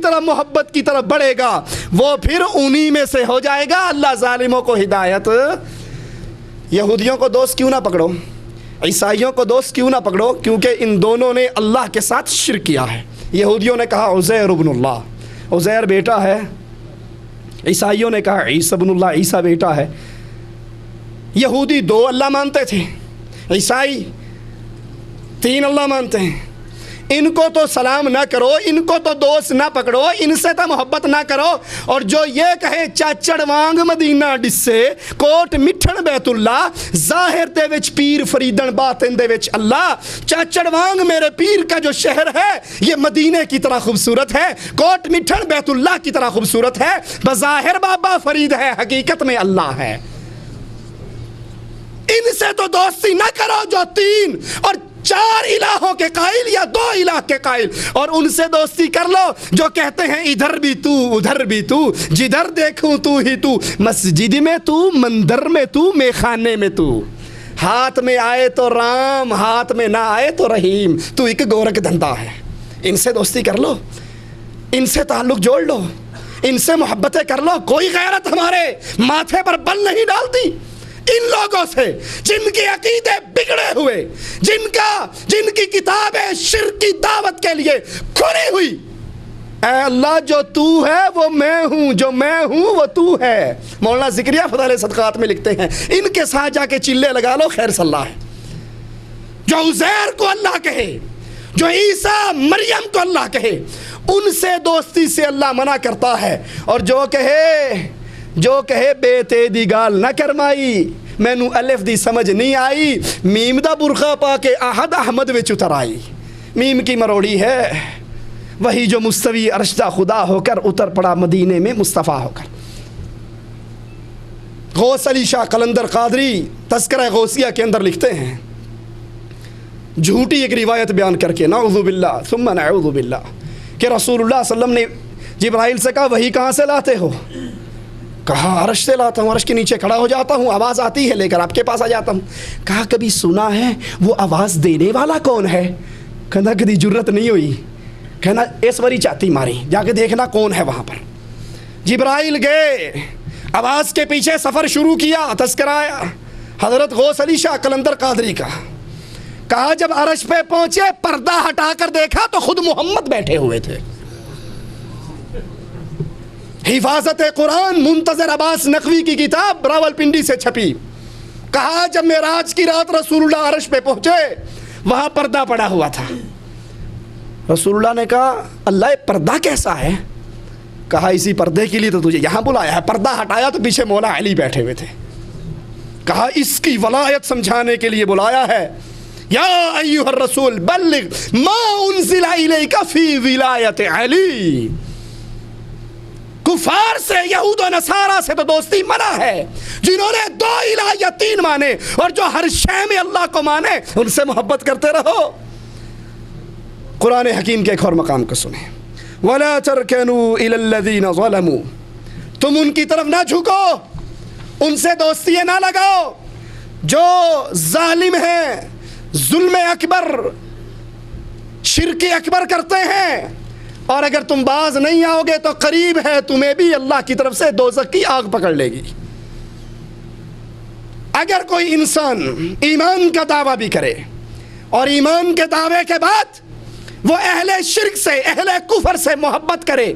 طرف محبت کی طرف بڑھے گا وہ پھر انہی میں سے ہو جائے گا. اللہ ظالموں کو ہدایت. یہودیوں کو دوست کیوں نہ پکڑو، عیسائیوں کو دوست کیوں نہ پکڑو؟ کیونکہ ان دونوں نے اللہ کے ساتھ شرک کیا ہے. یہودیوں نے کہا عزیر ابن اللہ، عزیر بیٹا ہے. عیسائیوں نے کہا عیسی ابن اللہ، عیسیٰ بیٹا ہے. یہودی 2 اللہ مانتے تھے، عیسائی 3 اللہ مانتے ہیں. ان کو تو سلام نہ کرو، ان کو تو دوست نہ پکڑو، ان سے تو محبت نہ کرو. اور جو یہ کہے چاچڑ وانگ مدینہ ڈسے کوٹ مٹھن بیت اللہ، ظاہر دے وچ پیر فریدن باطن دے وچ اللہ. چاچڑ وانگ میرے پیر کا جو شہر ہے یہ مدینے کی طرح خوبصورت ہے، کوٹ مٹھن بیت اللہ کی طرح خوبصورت ہے. بظاہر بابا فرید ہے، حقیقت میں اللہ ہے. ان سے تو دوستی نہ کرو جو 3 اور 4 الہوں کے قائل یا 2 الہ کے قائل، اور ان سے دوستی کر لو جو کہتے ہیں ادھر بھی تو ادھر بھی تو، جدھر دیکھوں تو ہی تو، مسجد میں تو، مندر میں تو، میخانے میں تو، ہاتھ میں آئے تو رام، ہاتھ میں نہ آئے تو رحیم، تو ایک گورکھ دھندا ہے۔ ان سے دوستی کر لو، ان سے تعلق جوڑ لو، ان سے محبتیں کر لو۔ کوئی غیرت ہمارے ماتھے پر بل نہیں ڈالتی ان لوگوں سے جن کے عقیدے بگڑے ہوئے، جن کی کتابیں شرک کی دعوت کے لیے کھلی ہوئی۔ اے اللہ جو تو ہے وہ میں ہوں، جو میں ہوں وہ تو ہے۔ مولانا ذکریہ فضائل صدقات میں لکھتے ہیں ان کے ساتھ جا کے چلے لگا لو، خیر صلی اللہ ہے۔ جو عزیر کو اللہ کہے، جو عیسیٰ مریم کو اللہ کہے، ان سے دوستی سے اللہ منع کرتا ہے۔ اور جو کہے بے تیدی گال نہ کرمائی، مینو الف دی سمجھ نہیں آئی، میم دا برخا پا کے احد احمد وچ اتر آئی۔ میم کی مروڑی ہے وہی جو مستوی عرشدہ خدا ہو کر اتر پڑا مدینے میں مصطفیٰ ہو کر۔ غوث علی شاہ قلندر قادری تذکرہ غوثیہ کے اندر لکھتے ہیں، جھوٹی ایک روایت بیان کر کے، نعوذ باللہ ثم نعوذ باللہ، کہ رسول اللہ صلی اللہ علیہ وسلم نے جبرائیل سے کہا وہی کہاں سے لاتے ہو؟ کہا عرش سے لاتا ہوں، عرش کے نیچے کھڑا ہو جاتا ہوں، آواز آتی ہے لے کر آپ کے پاس آ جاتا ہوں۔ کہا کبھی سنا ہے وہ آواز دینے والا کون ہے؟ کہنا کبھی جرت نہیں ہوئی، کہنا اس واری چاتی ماری، جا کے دیکھنا کون ہے وہاں پر۔ جبرائیل گئے، آواز کے پیچھے سفر شروع کیا، تذکرہ آیا حضرت غوث علی شاہ قلندر قادری کا۔ کہا جب عرش پہ پہنچے پردہ ہٹا کر دیکھا تو خود محمد بیٹھے ہوئے تھے۔ حفاظت قرآن منتظر عباس نقوی کی کتاب راولپنڈی سے چھپی۔ کہا جب معراج کی رات رسول اللہ عرش پہ پہنچے وہاں پردہ پڑا ہوا تھا۔ رسول اللہ نے کہا اللہ پردہ کیسا ہے؟ کہا اسی پردے کے لیے تو تجھے یہاں بلایا ہے۔ پردہ ہٹایا تو پیچھے مولا علی بیٹھے ہوئے تھے۔ کہا اس کی ولایت سمجھانے کے لیے بلایا ہے۔ یا ایھا الرسول بلغ ما انزل الیک فی ولایت علی۔ کفار سے، یہود و نصارہ سے تو دوستی منع ہے، جنہوں نے 2 الہ یا 3 مانے اور جو ہر شے میں اللہ کو مانے ان سے محبت کرتے رہو۔ قرآن حکیم کے ایک اور مقام کو سنیں، وَلَا تَرْكَنُوا إِلَى الَّذِينَ ظَلَمُوا، تم ان کی طرف نہ جھکو، ان سے دوستیاں نہ لگاؤ جو ظالم ہیں، ظلم اکبر، شرک اکبر کرتے ہیں، اور اگر تم باز نہیں آؤ گے تو قریب ہے تمہیں بھی اللہ کی طرف سے دوزخ کی آگ پکڑ لے گی۔ اگر کوئی انسان ایمان کا دعویٰ بھی کرے اور ایمان کے دعوے کے بعد وہ اہل شرک سے، اہل کفر سے محبت کرے،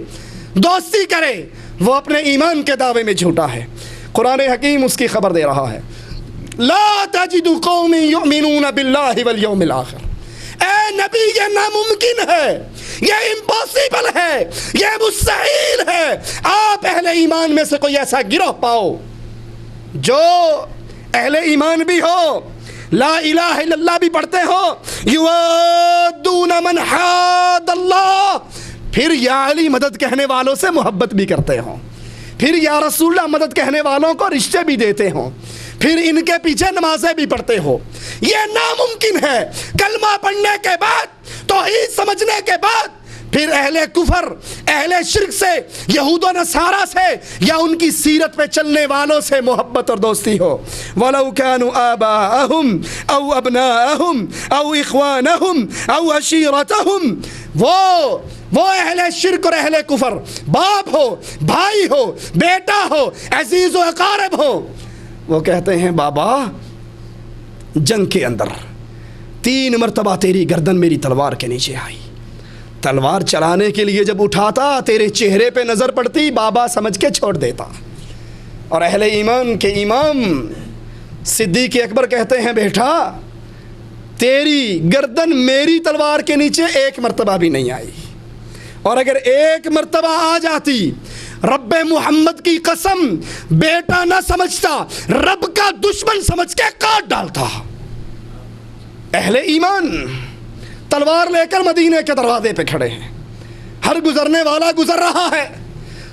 دوستی کرے، وہ اپنے ایمان کے دعوے میں جھوٹا ہے۔ قرآن حکیم اس کی خبر دے رہا ہے، لا تجد قوم یؤمنون باللہ والیوم الآخر۔ اے نبی یہ ناممکن ہے، یہ امپاسبل ہے، یہ مستحیل ہے آپ اہل ایمان میں سے کوئی ایسا گروہ پاؤ جو اہل ایمان بھی ہو، لا الہ الا اللہ بھی پڑھتے ہو، یوادون من حاد اللہ، پھر یا علی مدد کہنے والوں سے محبت بھی کرتے ہوں، پھر یا رسول اللہ مدد کہنے والوں کو رشتے بھی دیتے ہوں، پھر ان کے پیچھے نمازیں بھی پڑھتے ہو۔ یہ ناممکن ہے۔ کلمہ پڑھنے کے بعد، توحید سمجھنے کے بعد، پھر اہل کفر، اہل شرک سے، یہود و نصارہ سے یا ان کی سیرت پہ چلنے والوں سے محبت اور دوستی ہو۔ وَلَوْ كَانُوا آبَاءَهُمْ أَوْ أَبْنَاءَهُمْ أَوْ إِخْوَانَهُمْ أَوْ عَشِيرَتَهُمْ، وہ اہل شرک اور اہل کفر، باپ ہو، بھائی ہو، بیٹا ہو، عزیز و اقارب ہو، وہ کہتے ہیں بابا جنگ کے اندر 3 مرتبہ تیری گردن میری تلوار کے نیچے آئی، تلوار چلانے کے لیے جب اٹھاتا تیرے چہرے پہ نظر پڑتی بابا سمجھ کے چھوڑ دیتا۔ اور اہل ایمان کے امام صدیق اکبر کہتے ہیں بیٹا تیری گردن میری تلوار کے نیچے 1 مرتبہ بھی نہیں آئی، اور اگر 1 مرتبہ آ جاتی رب محمد کی قسم بیٹا نہ سمجھتا، رب کا دشمن سمجھ کے کاٹ ڈالتا۔ اہل ایمان تلوار لے کر مدینے کے دروازے پہ کھڑے ہیں، ہر گزرنے والا گزر رہا ہے،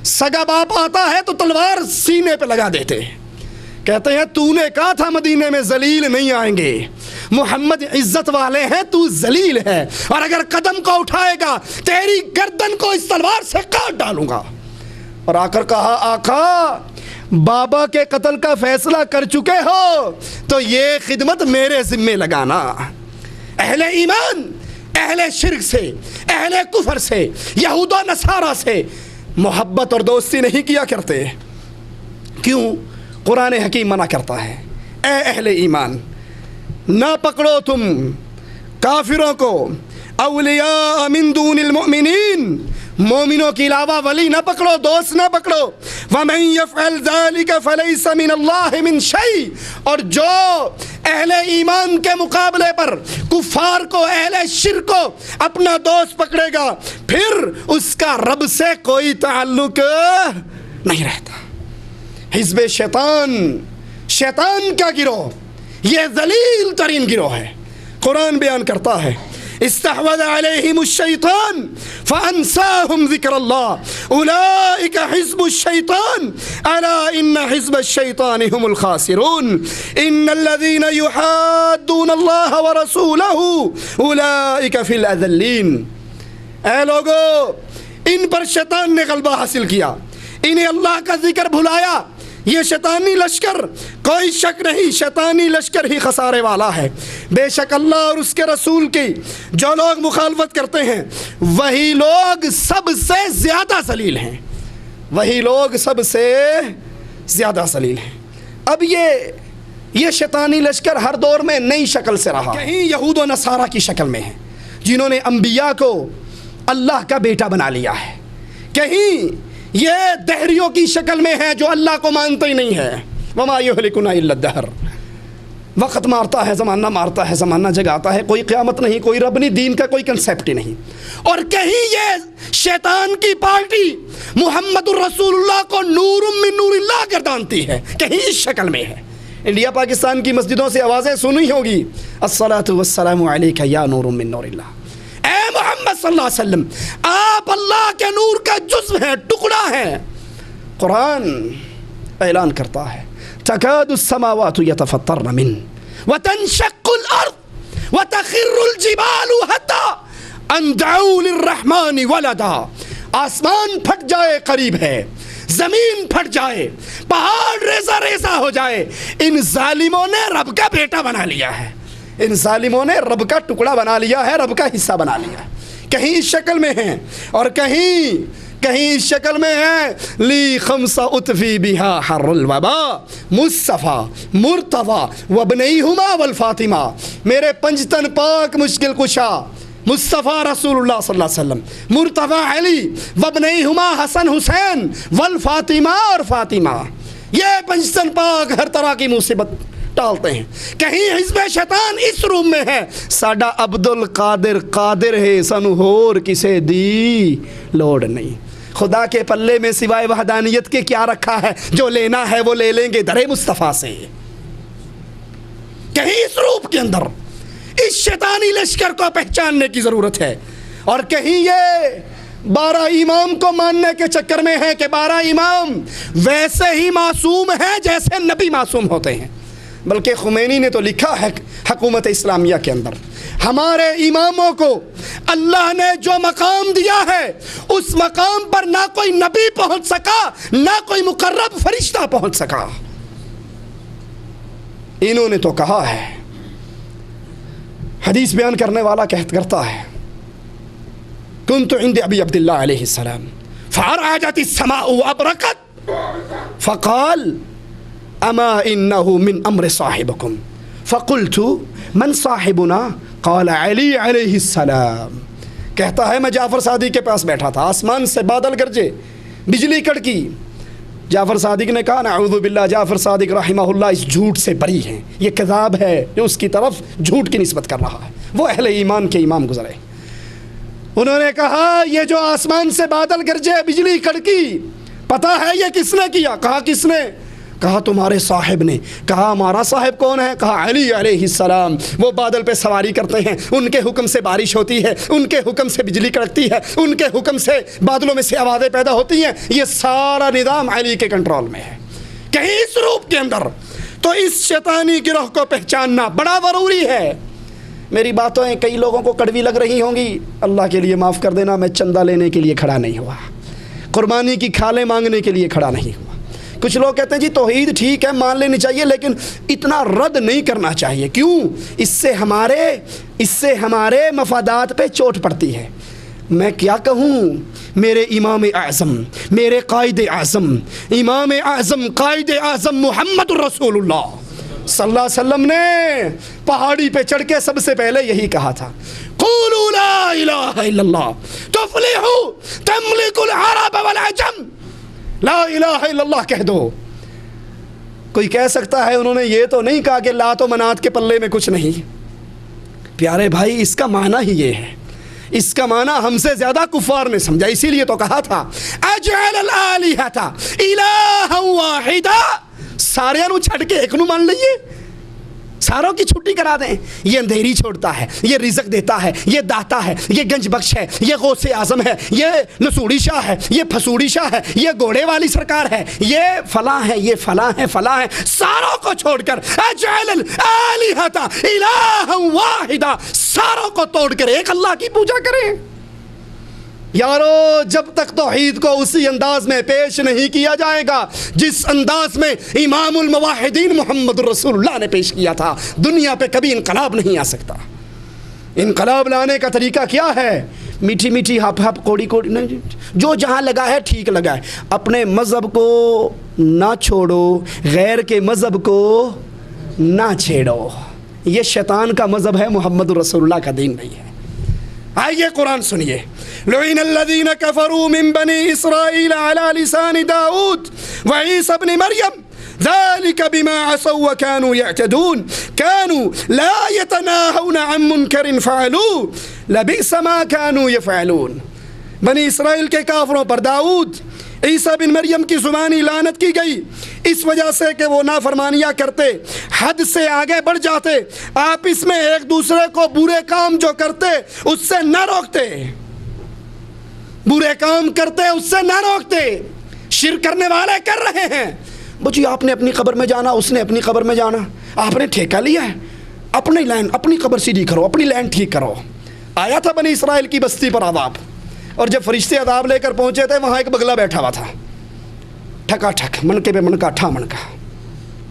سگا باپ آتا ہے تو تلوار سینے پہ لگا دیتے ہیں، کہتے ہیں تو نے کہا تھا مدینے میں ذلیل نہیں آئیں گے، محمد عزت والے ہیں، تو ذلیل ہے، اور اگر قدم کو اٹھائے گا تیری گردن کو اس تلوار سے کاٹ ڈالوں گا۔ اور آ کر کہا آقا بابا کے قتل کا فیصلہ کر چکے ہو تو یہ خدمت میرے ذمے لگانا۔ اہل ایمان اہل شرک سے، اہل کفر سے، یہود و نصارہ سے محبت اور دوستی نہیں کیا کرتے۔ کیوں؟ قرآن حکیم منع کرتا ہے، اے اہل ایمان نہ پکڑو تم کافروں کو اولیاء من دون المؤمنین، مومنوں کے علاوہ ولی نہ پکڑو، دوست نہ پکڑو۔ وَمَن يَفْعَلْ ذَلِكَ فَلَيْسَ مِنَ اللَّهِ مِنْ شَيْءٍ، اور جو اہل ایمان کے مقابلے پر کفار کو، اہل شرک کو اپنا دوست پکڑے گا پھر اس کا رب سے کوئی تعلق نہیں رہتا۔ حزب شیطان، شیطان کا گروہ، یہ ذلیل ترین گروہ ہے۔ قرآن بیان کرتا ہے استحوذ علیہم الشیطان فانساہم ذکر اللہ اولئک حزب الشیطان الا ان حزب الشیطان هم الخاسرون ان الذین یحادون اللہ ورسولہ اولئک فی الاذلین۔ اے لوگو، ان پر شیطان نے غلبہ حاصل کیا، انہیں اللہ کا ذکر بھلایا۔ یہ شیطانی لشکر، کوئی شک نہیں، شیطانی لشکر ہی خسارے والا ہے۔ بے شک اللہ اور اس کے رسول کی جو لوگ مخالفت کرتے ہیں وہی لوگ سب سے زیادہ ذلیل ہیں، وہی لوگ سب سے زیادہ ذلیل ہیں۔ اب یہ شیطانی لشکر ہر دور میں نئی شکل سے رہا، کہیں یہود و نصارہ کی شکل میں ہے جنہوں نے انبیاء کو اللہ کا بیٹا بنا لیا ہے، کہیں یہ دہریوں کی شکل میں ہے جو اللہ کو مانتے ہی نہیں ہے۔ وما یہلکنا الا الدہر، وقت مارتا ہے، زمانہ مارتا ہے، زمانہ جگاتا ہے، کوئی قیامت نہیں، کوئی رب نہیں، دین کا کوئی کنسیپٹ ہی نہیں۔ اور کہیں یہ شیطان کی پارٹی محمد الرسول اللہ کو نور من نور اللہ گردانتی ہے، کہیں اس شکل میں ہے۔ انڈیا پاکستان کی مسجدوں سے آوازیں سنی ہوگی الصلاۃ والسلام علیک یا نور من نور اللہ، اے محمد صلی اللہ علیہ وسلم آپ اللہ کے نور کا جزو ہیں، ٹکڑا ہے۔ قرآن اعلان کرتا ہے تکاد السماوات یتفطرن من وتنشق الارض وتخر الجبال حتى ان دعوا للرحمن ولدا، آسمان پھٹ جائے قریب ہے، زمین پھٹ جائے، پہاڑ ریزہ ریزہ ہو جائے، ان ظالموں نے رب کا بیٹا بنا لیا ہے، ان ظالموں نے رب کا ٹکڑا بنا لیا ہے، رب کا حصہ بنا لیا ہے۔ کہیں اس شکل میں ہیں اور کہیں اس شکل میں ہے لی خمسہ اطفی بہا حر الوبا مصطفیٰ مرتضیٰ وابنیہما والفاطمہ، میرے پنجتن پاک مشکل کشا مصطفیٰ رسول اللہ صلی اللہ علیہ وسلم، مرتضیٰ علی وابنیہما حسن حسین والفاطمہ اور فاطمہ، یہ پنجتن پاک ہر طرح کی مصیبت ٹالتے ہیں۔ کہیں حزب شیطان اس روم میں ہے ساڈا عبد القادر قادر ہے، سانو ہور کسے دی لوڑ نہیں، خدا کے پلے میں سوائے وحدانیت کے کیا رکھا ہے، جو لینا ہے وہ لے لیں گے در مصطفیٰ سے۔ کہیں اس روم کے اندر اس شیطانی لشکر کو پہچاننے کی ضرورت ہے، اور کہیں یہ 12 امام کو ماننے کے چکر میں ہے کہ 12 امام ویسے ہی معصوم ہیں جیسے نبی معصوم ہوتے ہیں۔ بلکہ خمینی نے تو لکھا ہے حکومت اسلامیہ کے اندر ہمارے اماموں کو اللہ نے جو مقام دیا ہے اس مقام پر نہ کوئی نبی پہنچ سکا، نہ کوئی مقرب فرشتہ پہنچ سکا۔ انہوں نے تو کہا ہے، حدیث بیان کرنے والا کرتا ہے کنت عند ابی عبداللہ علیہ السلام فارعجت السماء وابرقت فقال اما انه من امر صاحبكم فقلت من صاحبنا قال علی علیہ السلام۔ کہتا ہے میں جعفر صادق کے پاس بیٹھا تھا، آسمان سے بادل گرجے، بجلی کڑکی، جعفر صادق نے کہا نعوذ باللہ، جعفر صادق رحمہ اللہ اس جھوٹ سے بری ہیں، یہ کذاب ہے جو اس کی طرف جھوٹ کی نسبت کر رہا ہے، وہ اہل ایمان کے امام گزرے۔ انہوں نے کہا یہ جو آسمان سے بادل گرجے، بجلی کڑکی، پتہ ہے یہ کس نے کیا؟ کہا کس نے؟ کہا تمہارے صاحب نے۔ کہا ہمارا صاحب کون ہے؟ کہا علی علیہ السلام، وہ بادل پہ سواری کرتے ہیں، ان کے حکم سے بارش ہوتی ہے، ان کے حکم سے بجلی کڑکتی ہے، ان کے حکم سے بادلوں میں سے آوازیں پیدا ہوتی ہیں، یہ سارا نظام علی کے کنٹرول میں ہے۔ کہیں اس روپ کے اندر تو اس شیطانی گروہ کو پہچاننا بڑا ضروری ہے۔ میری باتیں کئی لوگوں کو کڑوی لگ رہی ہوں گی، اللہ کے لیے معاف کر دینا، میں چندہ لینے کے لیے کھڑا نہیں ہوا، قربانی کی کھالیں مانگنے کے لیے کھڑا نہیں ہوا۔ کچھ لوگ کہتے ہیں جی توحید ٹھیک ہے مان لینی چاہیے لیکن اتنا رد نہیں کرنا چاہیے، کیوں؟ اس سے ہمارے مفادات پہ چوٹ پڑتی ہے۔ میں کیا کہوں، میرے امام اعظم، میرے قائد اعظم، امام اعظم قائد اعظم محمد رسول اللہ صلی اللہ علیہ وسلم نے پہاڑی پہ چڑھ کے سب سے پہلے یہی کہا تھا، قولوا لا الہ الا اللہ تفلحوا تملک العرب والعجم، لا الہ الا اللہ کہہ دو۔ کوئی کہہ سکتا ہے انہوں نے یہ تو نہیں کہا کہ لات و منات کے پلے میں کچھ نہیں۔ پیارے بھائی اس کا معنی ہی یہ ہے، اس کا معنی ہم سے زیادہ کفار نے سمجھا، اسی لیے تو کہا تھا اجعل الالہۃ الہا واحدا، سارے نو چھڑ کے ایک نو مان لئیے، ساروں کی چھٹی کرا دیں۔ یہ اندھیری چھوڑتا ہے، یہ رزق دیتا ہے، یہ داتا ہے، یہ گنج بخش ہے، یہ غوث اعظم ہے، یہ نسوڑی شاہ ہے، یہ پھسوڑی شاہ ہے، یہ گھوڑے والی سرکار ہے، یہ فلاں ہے، یہ فلاں ہے، فلاں ہے، ساروں کو چھوڑ کر اجعل الالہۃ الہا واحدا، ساروں کو توڑ کر ایک اللہ کی پوجا کریں۔ یارو جب تک توحید کو اسی انداز میں پیش نہیں کیا جائے گا جس انداز میں امام الموحدین محمد رسول اللہ نے پیش کیا تھا، دنیا پہ کبھی انقلاب نہیں آ سکتا۔ انقلاب لانے کا طریقہ کیا ہے؟ میٹھی میٹھی ہپ ہپ کوڑی کوڑی نہیں، جو جہاں لگا ہے ٹھیک لگا ہے، اپنے مذہب کو نہ چھوڑو، غیر کے مذہب کو نہ چھیڑو۔ یہ شیطان کا مذہب ہے، محمد رسول اللہ کا دین نہیں ہے۔ آئیے قرآن سنیے، لعن الذین کفروا من بنی اسرائیل علی لسان داؤد وعیسی ابن مریم ذلك بما عصوا وكانوا يعتدون كانوا لا يتناهون عن منكر فعلوه لبئس ما كانوا يفعلون۔ بنی اسرائیل کے کافروں پر داؤد عیسیٰ بن مریم کی زبانی لعنت کی گئی اس وجہ سے کہ وہ نافرمانیاں کرتے، حد سے آگے بڑھ جاتے، آپس میں ایک دوسرے کو برے کام جو کرتے اس سے نہ روکتے، برے کام کرتے اس سے نہ روکتے۔ شرک کرنے والے کر رہے ہیں، بچی آپ نے اپنی قبر میں جانا، اس نے اپنی قبر میں جانا، آپ نے ٹھیکہ لیا ہے، اپنی لائن اپنی قبر سیدھی کرو، اپنی لائن ٹھیک کرو۔ آیا تھا بنی اسرائیل کی بستی پر عذاب، اور جب فرشتے عذاب لے کر پہنچے تھے وہاں ایک بگلا بیٹھا ہوا تھا، ٹھکا ٹھک منکے پہ منکا ٹھا منکا،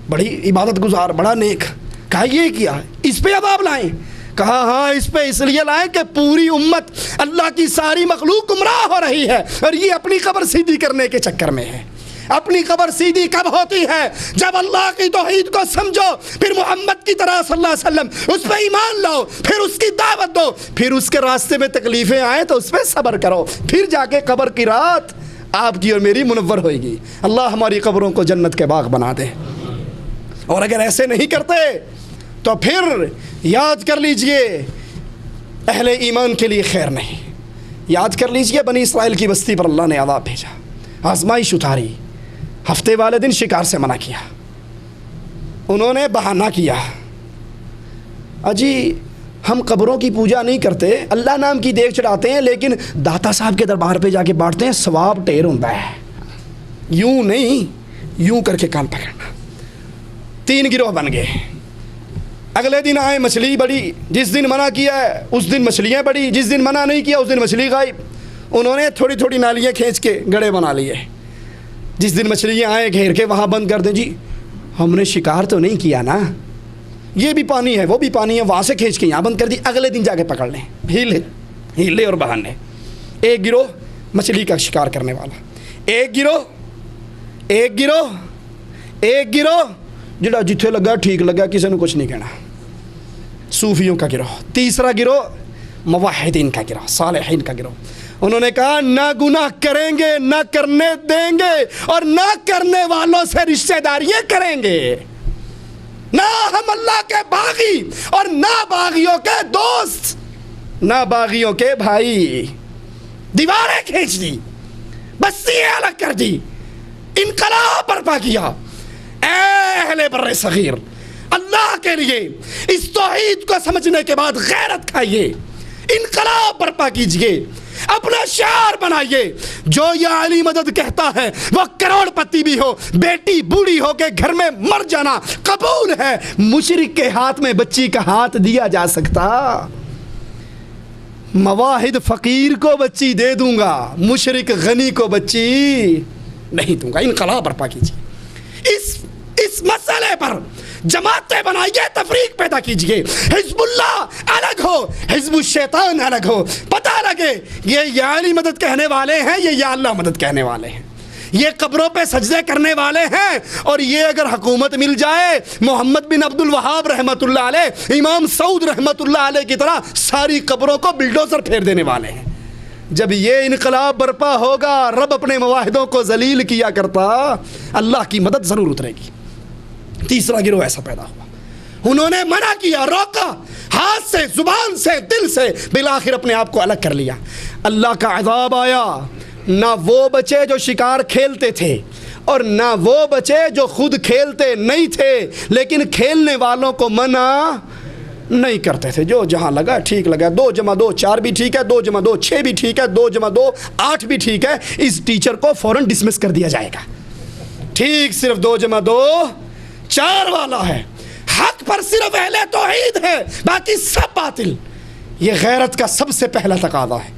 بڑی عبادت گزار، بڑا نیک۔ کہا یہ کیا اس پہ عذاب لائیں؟ کہا ہاں اس پہ اس لیے لائیں کہ پوری امت اللہ کی ساری مخلوق گمراہ ہو رہی ہے اور یہ اپنی قبر سیدھی کرنے کے چکر میں ہے۔ اپنی قبر سیدھی کب ہوتی ہے؟ جب اللہ کی توحید کو سمجھو، پھر محمد کی طرح صلی اللہ علیہ وسلم اس پہ ایمان لاؤ، پھر اس کی دعوت دو، پھر اس کے راستے میں تکلیفیں آئیں تو اس پہ صبر کرو، پھر جا کے قبر کی رات آپ کی اور میری منور ہوئے گی۔ اللہ ہماری قبروں کو جنت کے باغ بنا دے۔ اور اگر ایسے نہیں کرتے تو پھر یاد کر لیجئے اہل ایمان کے لیے خیر نہیں۔ یاد کر لیجئے بنی اسرائیل کی بستی پر اللہ نے عذاب بھیجا، آزمائش اتاری، ہفتے والے دن شکار سے منع کیا، انہوں نے بہانہ کیا، اجی ہم قبروں کی پوجا نہیں کرتے، اللہ نام کی دیگ چڑھاتے ہیں لیکن داتا صاحب کے دربار پہ جا کے بانٹتے ہیں، ثواب ٹیر ہوتا ہے۔ یوں نہیں، یوں کر کے کام پکڑنا۔ 3 گروہ بن گئے، اگلے دن آئے مچھلی بڑی، جس دن منع کیا ہے اس دن مچھلیاں بڑی، جس دن منع نہیں کیا اس دن مچھلی غائب۔ انہوں نے تھوڑی تھوڑی نالیاں کھینچ کے گڑھے بنا لیے، جس دن مچھلیاں آئے گھیر کے وہاں بند کر دیں، جی ہم نے شکار تو نہیں کیا نا، یہ بھی پانی ہے وہ بھی پانی ہے، وہاں سے کھینچ کے یہاں بند کر دی، اگلے دن جا کے پکڑ لیں، ہیلے اور بہانے۔ ایک گروہ مچھلی کا شکار کرنے والا، ایک گروہ جڑا جتھے لگا ٹھیک لگا، کسی نے کچھ نہیں کہنا، صوفیوں کا گروہ۔ تیسرا گروہ موحدین کا گروہ، صالحین کا گروہ۔ انہوں نے کہا نہ گناہ کریں گے، نہ کرنے دیں گے، اور نہ کرنے والوں سے رشتہ داریاں کریں گے، نہ ہم اللہ کے باغی اور نہ باغیوں کے دوست، نہ باغیوں کے بھائی۔ دیواریں کھینچ دی، بستیاں الگ کر دی، انقلاب برپا کیا۔ اے اہل بر صغیر، اللہ کے لیے اس توحید کو سمجھنے کے بعد غیرت کھائیے، انقلاب برپا کیجئے۔ اپنا شعار بنائیے. جو یہ علی مدد کہتا ہے وہ کروڑ پتی بھی ہو, بیٹی بوڑھی ہو کے گھر میں مر جانا قبول ہے. مشرک کے ہاتھ میں بچی کا ہاتھ دیا جا سکتا؟ مواحد فقیر کو بچی دے دوں گا, مشرک غنی کو بچی نہیں دوں گا. انقلاب برپا کیجیے, اس مسئلے پر جماعتیں بنائیے, تفریق پیدا کیجیے. حزب اللہ الگ ہو, حزب الشیطان الگ ہو. پتہ لگے یہ یا علی مدد کہنے والے ہیں, یہ یا اللہ مدد کہنے والے ہیں, یہ قبروں پہ سجدے کرنے والے ہیں. اور یہ اگر حکومت مل جائے محمد بن عبد الوہاب رحمۃ اللہ علیہ, امام سعود رحمۃ اللہ علیہ کی طرح ساری قبروں کو بلڈوزر پھیر دینے والے ہیں. جب یہ انقلاب برپا ہوگا, رب اپنے مواحدوں کو ذلیل کیا کرتا, اللہ کی مدد ضرور اترے گی. تیسرا گروہ ایسا پیدا ہوا, انہوں نے منع کیا, روکا, ہاتھ سے, زبان سے, دل سے, بالآخر اپنے آپ کو الگ کر لیا. اللہ کا عذاب آیا. نہ وہ بچے جو شکار کھیلتے تھے اور نہ وہ بچے جو خود کھیلتے نہیں تھے لیکن کھیلنے والوں کو منع نہیں کرتے تھے. جو جہاں لگا ٹھیک لگا, 2 + 2 4 بھی ٹھیک ہے, 2 + 2 6 بھی ٹھیک ہے, 2 + 2 8 بھی ٹھیک ہے. اس ٹیچر کو فوراً ڈسمس کر دیا جائے گا. ٹھیک صرف 2 + 2 4 والا ہے. حق پر صرف اہل توحید ہے, باقی سب باطل. یہ غیرت کا سب سے پہلا تقاضا ہے.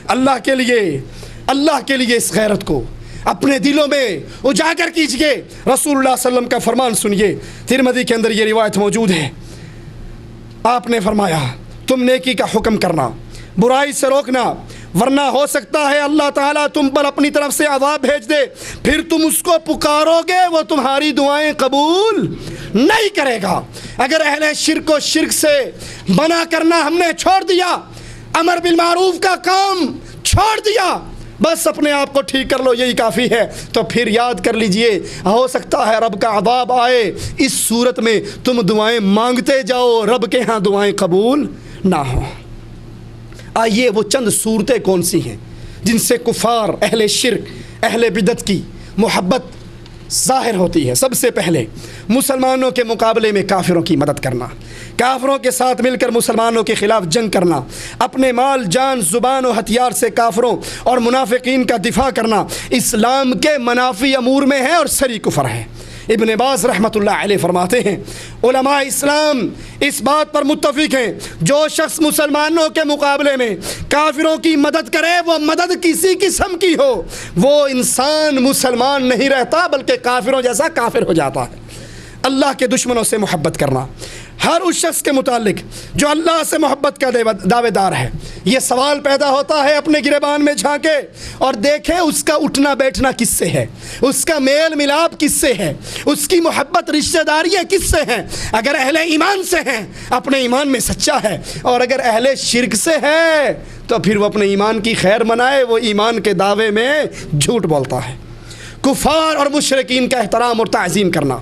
اللہ کے لیے اس غیرت کو اپنے دلوں میں اجاگر کیجئے. رسول اللہ صلی اللہ علیہ وسلم کا فرمان سنیے, ترمذی کے اندر یہ روایت موجود ہے. آپ نے فرمایا تم نیکی کا حکم کرنا, برائی سے روکنا, ورنہ ہو سکتا ہے اللہ تعالیٰ تم پر اپنی طرف سے عذاب بھیج دے, پھر تم اس کو پکارو گے وہ تمہاری دعائیں قبول نہیں کرے گا. اگر اہل شرک و شرک سے منع کرنا ہم نے چھوڑ دیا, امر بالمعروف کا کام چھوڑ دیا, بس اپنے آپ کو ٹھیک کر لو, یہی کافی ہے, تو پھر یاد کر لیجئے ہو سکتا ہے رب کا عذاب آئے. اس صورت میں تم دعائیں مانگتے جاؤ, رب کے ہاں دعائیں قبول نہ ہوں. آئیے وہ چند صورتیں کون سی ہیں جن سے کفار, اہل شرک, اہل بدعت کی محبت ظاہر ہوتی ہے. سب سے پہلے مسلمانوں کے مقابلے میں کافروں کی مدد کرنا, کافروں کے ساتھ مل کر مسلمانوں کے خلاف جنگ کرنا, اپنے مال, جان, زبان و ہتھیار سے کافروں اور منافقین کا دفاع کرنا اسلام کے منافی امور میں ہے اور سری کفر ہے. ابن باز رحمۃ اللہ علیہ فرماتے ہیں علماء اسلام اس بات پر متفق ہیں جو شخص مسلمانوں کے مقابلے میں کافروں کی مدد کرے وہ مدد کسی قسم کی ہو, وہ انسان مسلمان نہیں رہتا بلکہ کافروں جیسا کافر ہو جاتا ہے. اللہ کے دشمنوں سے محبت کرنا, ہر اس شخص کے متعلق جو اللہ سے محبت کا دعوے دار ہے. یہ سوال پیدا ہوتا ہے اپنے گریبان میں جھانکے اور دیکھیں اس کا اٹھنا بیٹھنا کس سے ہے, اس کا میل ملاپ کس سے ہے, اس کی محبت رشتہ داریاں کس سے ہیں. اگر اہل ایمان سے ہیں اپنے ایمان میں سچا ہے, اور اگر اہل شرک سے ہے تو پھر وہ اپنے ایمان کی خیر منائے, وہ ایمان کے دعوے میں جھوٹ بولتا ہے. کفار اور مشرکین کا احترام اور تعظیم کرنا,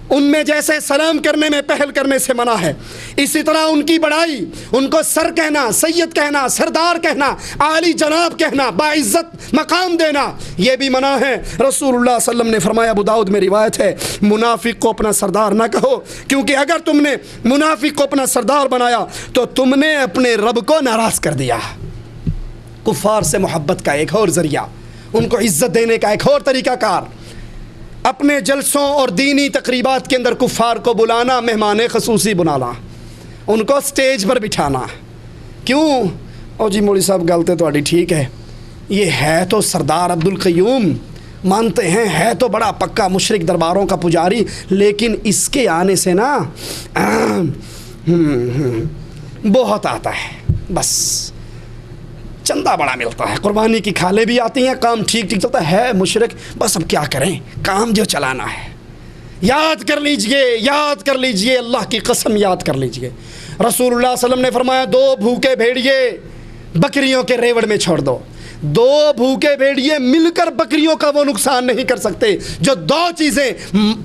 ان میں جیسے سلام کرنے میں پہل کرنے سے منع ہے, اسی طرح ان کی بڑائی, ان کو سر کہنا, سید کہنا, سردار کہنا, عالی جناب کہنا, باعزت مقام دینا, یہ بھی منع ہے. رسول اللہ صلی اللہ علیہ وسلم نے فرمایا, ابو داؤد میں روایت ہے, منافق کو اپنا سردار نہ کہو, کیونکہ اگر تم نے منافق کو اپنا سردار بنایا تو تم نے اپنے رب کو ناراض کر دیا. کفار سے محبت کا ایک اور ذریعہ, ان کو عزت دینے کا ایک اور طریقہ کار, اپنے جلسوں اور دینی تقریبات کے اندر کفار کو بلانا, مہمان خصوصی بنانا, ان کو سٹیج پر بٹھانا. کیوں؟ او جی مولوی صاحب گل تو ٹھیک ہے, یہ ہے تو سردار عبد القیوم, مانتے ہیں ہے تو بڑا پکا مشرک درباروں کا پجاری, لیکن اس کے آنے سے نا بہت آتا ہے, بس چندہ بڑا ملتا ہے, قربانی کی کھالیں بھی آتی ہیں, کام ٹھیک ٹھیک چلتا ہے مشرک, بس اب کیا کریں, کام جو چلانا ہے. یاد کر لیجئے, اللہ کی قسم یاد کر لیجئے. رسول اللہ صلی اللہ علیہ وسلم نے فرمایا 2 بھوکے بھیڑیے بکریوں کے ریوڑ میں چھوڑ دو. 2 بھوکے بھیڑیے مل کر بکریوں کا وہ نقصان نہیں کر سکتے جو 2 چیزیں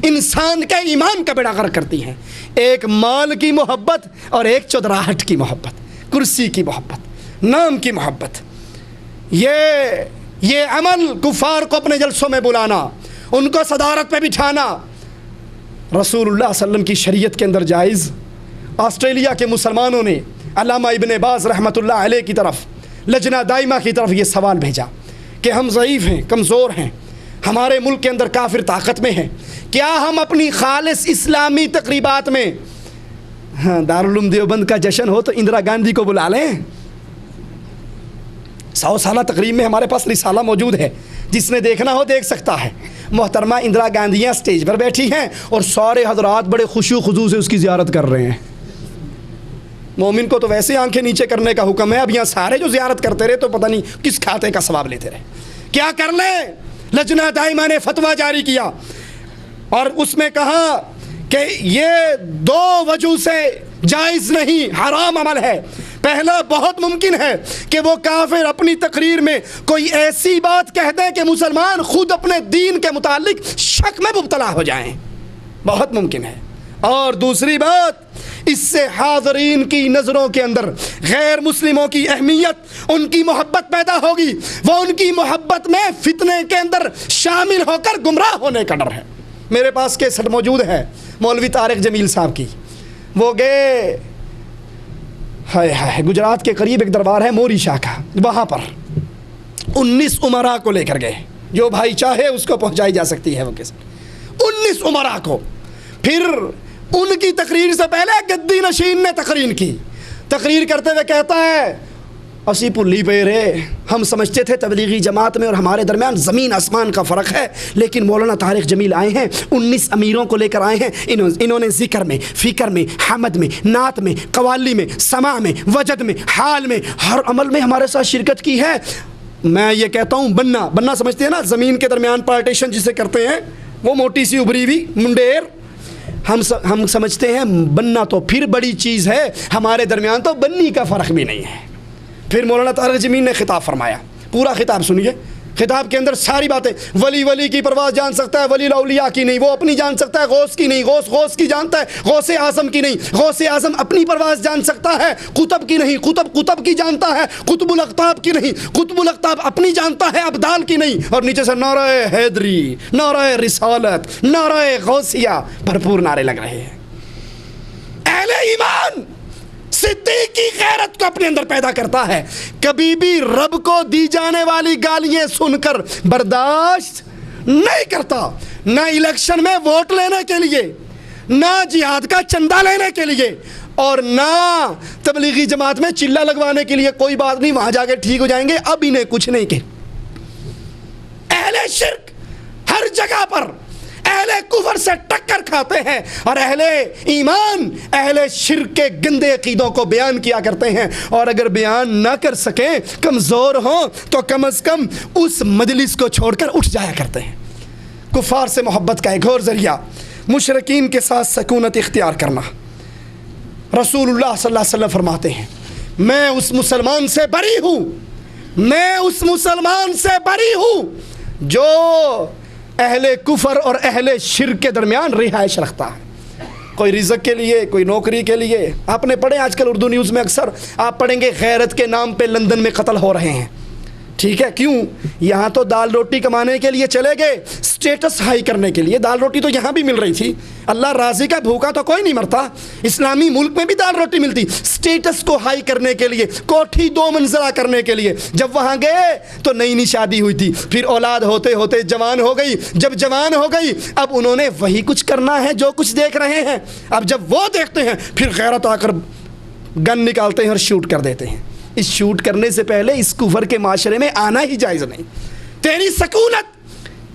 انسان کے ایمان کا بیڑا غرق کرتی ہیں, ایک مال کی محبت اور ایک چودراہٹ کی محبت, کرسی کی محبت, نام کی محبت. یہ عمل کفار کو اپنے جلسوں میں بلانا, ان کو صدارت پہ بٹھانا رسول اللہ صلی اللہ علیہ وسلم کی شریعت کے اندر جائز. آسٹریلیا کے مسلمانوں نے علامہ ابن باز رحمۃ اللہ علیہ کی طرف لجنہ دائمہ کی طرف یہ سوال بھیجا کہ ہم ضعیف ہیں، کمزور ہیں، ہمارے ملک کے اندر کافر طاقت میں ہیں، کیا ہم اپنی خالص اسلامی تقریبات میں دارالعلوم دیوبند کا جشن ہو تو اندرا گاندھی کو بلا لیں؟ 100 سالہ تقریب میں ہمارے پاس رسالہ موجود ہے، جس نے دیکھنا ہو دیکھ سکتا ہے۔ محترمہ اندرا گاندھیاں اسٹیج پر بیٹھی ہیں اور سارے حضرات بڑے خشوع خضوع سے اس کی زیارت کر رہے ہیں۔ مومن کو تو ویسے آنکھیں نیچے کرنے کا حکم ہے، اب یہاں سارے جو زیارت کرتے رہے تو پتہ نہیں کس کھاتے کا ثواب لیتے رہے۔ کیا کر لیں؟ لجنہ دائمہ نے فتویٰ جاری کیا اور اس میں کہا کہ یہ 2 وجہ سے جائز نہیں، حرام عمل ہے۔ پہلا، بہت ممکن ہے کہ وہ کافر اپنی تقریر میں کوئی ایسی بات کہہ دیں کہ مسلمان خود اپنے دین کے متعلق شک میں مبتلا ہو جائیں، بہت ممکن ہے۔ اور دوسری بات، اس سے حاضرین کی نظروں کے اندر غیر مسلموں کی اہمیت، ان کی محبت پیدا ہوگی، وہ ان کی محبت میں فتنے کے اندر شامل ہو کر گمراہ ہونے کا ڈر ہے۔ میرے پاس کیسٹ موجود ہے مولوی طارق جمیل صاحب کی، وہ گئے گجرات کے قریب ایک دربار ہے موری شاہ کا، وہاں پر 19 امراء کو لے کر گئے، جو بھائی چاہے اس کو پہنچائی جا سکتی ہے وہ کیسٹ، 19 امراء کو۔ پھر ان کی تقریر سے پہلے گدی نشین نے تقریر کرتے ہوئے کہتا ہے، اسی پلی پہ رہے، ہم سمجھتے تھے تبلیغی جماعت میں اور ہمارے درمیان زمین آسمان کا فرق ہے، لیکن مولانا طارق جمیل آئے ہیں، 19 امیروں کو لے کر آئے ہیں، انہوں نے ذکر میں، فکر میں، حمد میں، نعت میں، قوالی میں، سماع میں، وجد میں، حال میں، ہر عمل میں ہمارے ساتھ شرکت کی ہے۔ میں یہ کہتا ہوں بننا سمجھتے ہیں نا، زمین کے درمیان پارٹیشن جسے کرتے ہیں، وہ موٹی سی ابری ہوئی منڈیر، ہم سمجھتے ہیں بننا تو پھر بڑی چیز ہے، ہمارے درمیان تو بننی کا فرق بھی نہیں ہے۔ پھر مولانا طارق جمیل نے خطاب فرمایا، پورا خطاب سنیے، خطاب کے اندر ساری باتیں، ولی کی پرواز جان سکتا ہے، ولی الاولیاء کی نہیں، وہ اپنی جان سکتا ہے، غوث کی نہیں، غوث کی جانتا ہے، غوث اعظم کی نہیں، غوث اعظم اپنی پرواز جان سکتا ہے، قطب کی نہیں، قطب کی جانتا ہے، قطب الاقطاب کی نہیں، قطب الاقطاب اپنی جانتا ہے، ابدال کی نہیں۔ اور نیچے سے نعرہ حیدری، نعرہ رسالت، نعرہ غوثیہ، بھرپور نعرے لگ رہے ہیں۔ اہل ایمان صدیقی غیرت کو اپنے اندر پیدا کرتا ہے، کبھی بھی رب کو دی جانے والی گالیاں سن کر برداشت نہیں کرتا، نہ الیکشن میں ووٹ لینے کے لیے، نہ جہاد کا چندہ لینے کے لیے، اور نہ تبلیغی جماعت میں چلہ لگوانے کے لیے۔ کوئی بات نہیں، وہاں جا کے ٹھیک ہو جائیں گے، اب انہیں کچھ نہیں کہ اہل شرک ہر جگہ پر اہل کفر سے ٹکر کھاتے ہیں، اور اہل ایمان اہل شرک کے گندے عقیدوں کو بیان کیا کرتے ہیں، اور اگر بیان نہ کر سکیں، کمزور ہوں، تو کم از کم اس مجلس کو چھوڑ کر اٹھ جایا کرتے ہیں۔ کفار سے محبت کا ایک اور ذریعہ، مشرکین کے ساتھ سکونت اختیار کرنا۔ رسول اللہ صلی اللہ علیہ وسلم فرماتے ہیں، میں اس مسلمان سے بری ہوں، میں اس مسلمان سے بری ہوں جو اہل کفر اور اہل شرک کے درمیان رہائش رکھتا ہے۔ کوئی رزق کے لیے، کوئی نوکری کے لیے، آپ نے پڑھے آج کل اردو نیوز میں اکثر آپ پڑھیں گے غیرت کے نام پہ لندن میں قتل ہو رہے ہیں، ٹھیک ہے، کیوں؟ یہاں تو دال روٹی کمانے کے لیے چلے گئے، سٹیٹس ہائی کرنے کے لیے۔ دال روٹی تو یہاں بھی مل رہی تھی، اللہ راضی کا بھوکا تو کوئی نہیں مرتا، اسلامی ملک میں بھی دال روٹی ملتی، سٹیٹس کو ہائی کرنے کے لیے، کوٹھی 2 منزلہ کرنے کے لیے۔ جب وہاں گئے تو نئی شادی ہوئی تھی، پھر اولاد ہوتے ہوتے جوان ہو گئی، جب جوان ہو گئی اب انہوں نے وہی کچھ کرنا ہے جو کچھ دیکھ رہے ہیں۔ اب جب وہ دیکھتے ہیں پھر غیرت آ کر گن نکالتے ہیں اور شوٹ کر دیتے ہیں۔ اس شوٹ کرنے سے پہلے اس کفر کے معاشرے میں آنا ہی جائز نہیں۔ تیری سکونت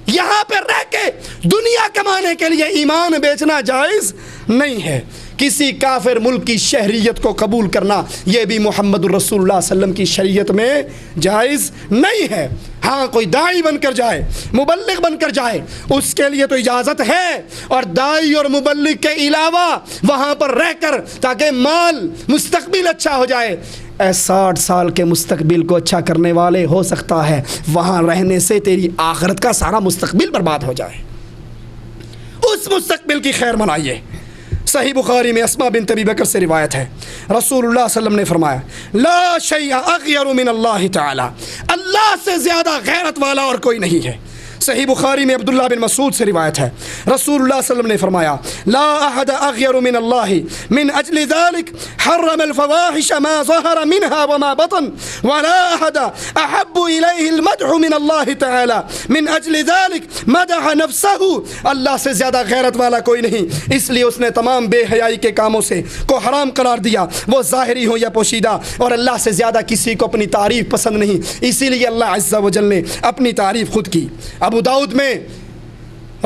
یہاں پہ رہ کے دنیا کمانے کے لیے ایمان بیچنا جائز نہیں ہے۔ کسی کافر ملک کی شہریت کو قبول کرنا یہ بھی محمد رسول اللہ صلی اللہ علیہ وسلم کی شریعت میں جائز نہیں ہے۔ ہاں کوئی داعی بن کر جائے، مبلغ بن کر جائے، اس کے لیے تو اجازت ہے، اور داعی اور مبلغ کے علاوہ وہاں پر رہ کر تاکہ مال مستقبل اچھا ہو جائے، 60 سال کے مستقبل کو اچھا کرنے والے ہو سکتا ہے وہاں رہنے سے تیری آخرت کا سارا مستقبل برباد ہو جائے۔ اس مستقبل کی خیر منائیے۔ صحیح بخاری میں اسماء بنت ابی بکر سے روایت ہے، رسول اللہ صلی اللہ علیہ وسلم نے فرمایا، لا شیء اغیر من اللہ تعالی، اللہ سے زیادہ غیرت والا اور کوئی نہیں ہے۔ صحیح بخاری میں عبداللہ بن مسعود سے روایت ہے، رسول اللہ صلی اللہ علیہ وسلم نے فرمایا لا احد اغیر من اللہ من اجل ذلك حرم الفواحش ما ظهر منها وما بطن ولا احد احب الیہ المدح من اللہ تعالی من اجل ذلك مدح نفسه، اللہ سے زیادہ غیرت والا کوئی نہیں، اس لیے اس نے تمام بے حیائی کے کاموں سے کو حرام قرار دیا، وہ ظاہری ہو یا پوشیدہ، اور اللہ سے زیادہ کسی کو اپنی تعریف پسند نہیں، اسی لیے اللہ عز و جل نے اپنی تعریف خود کی۔ ابو داؤد میں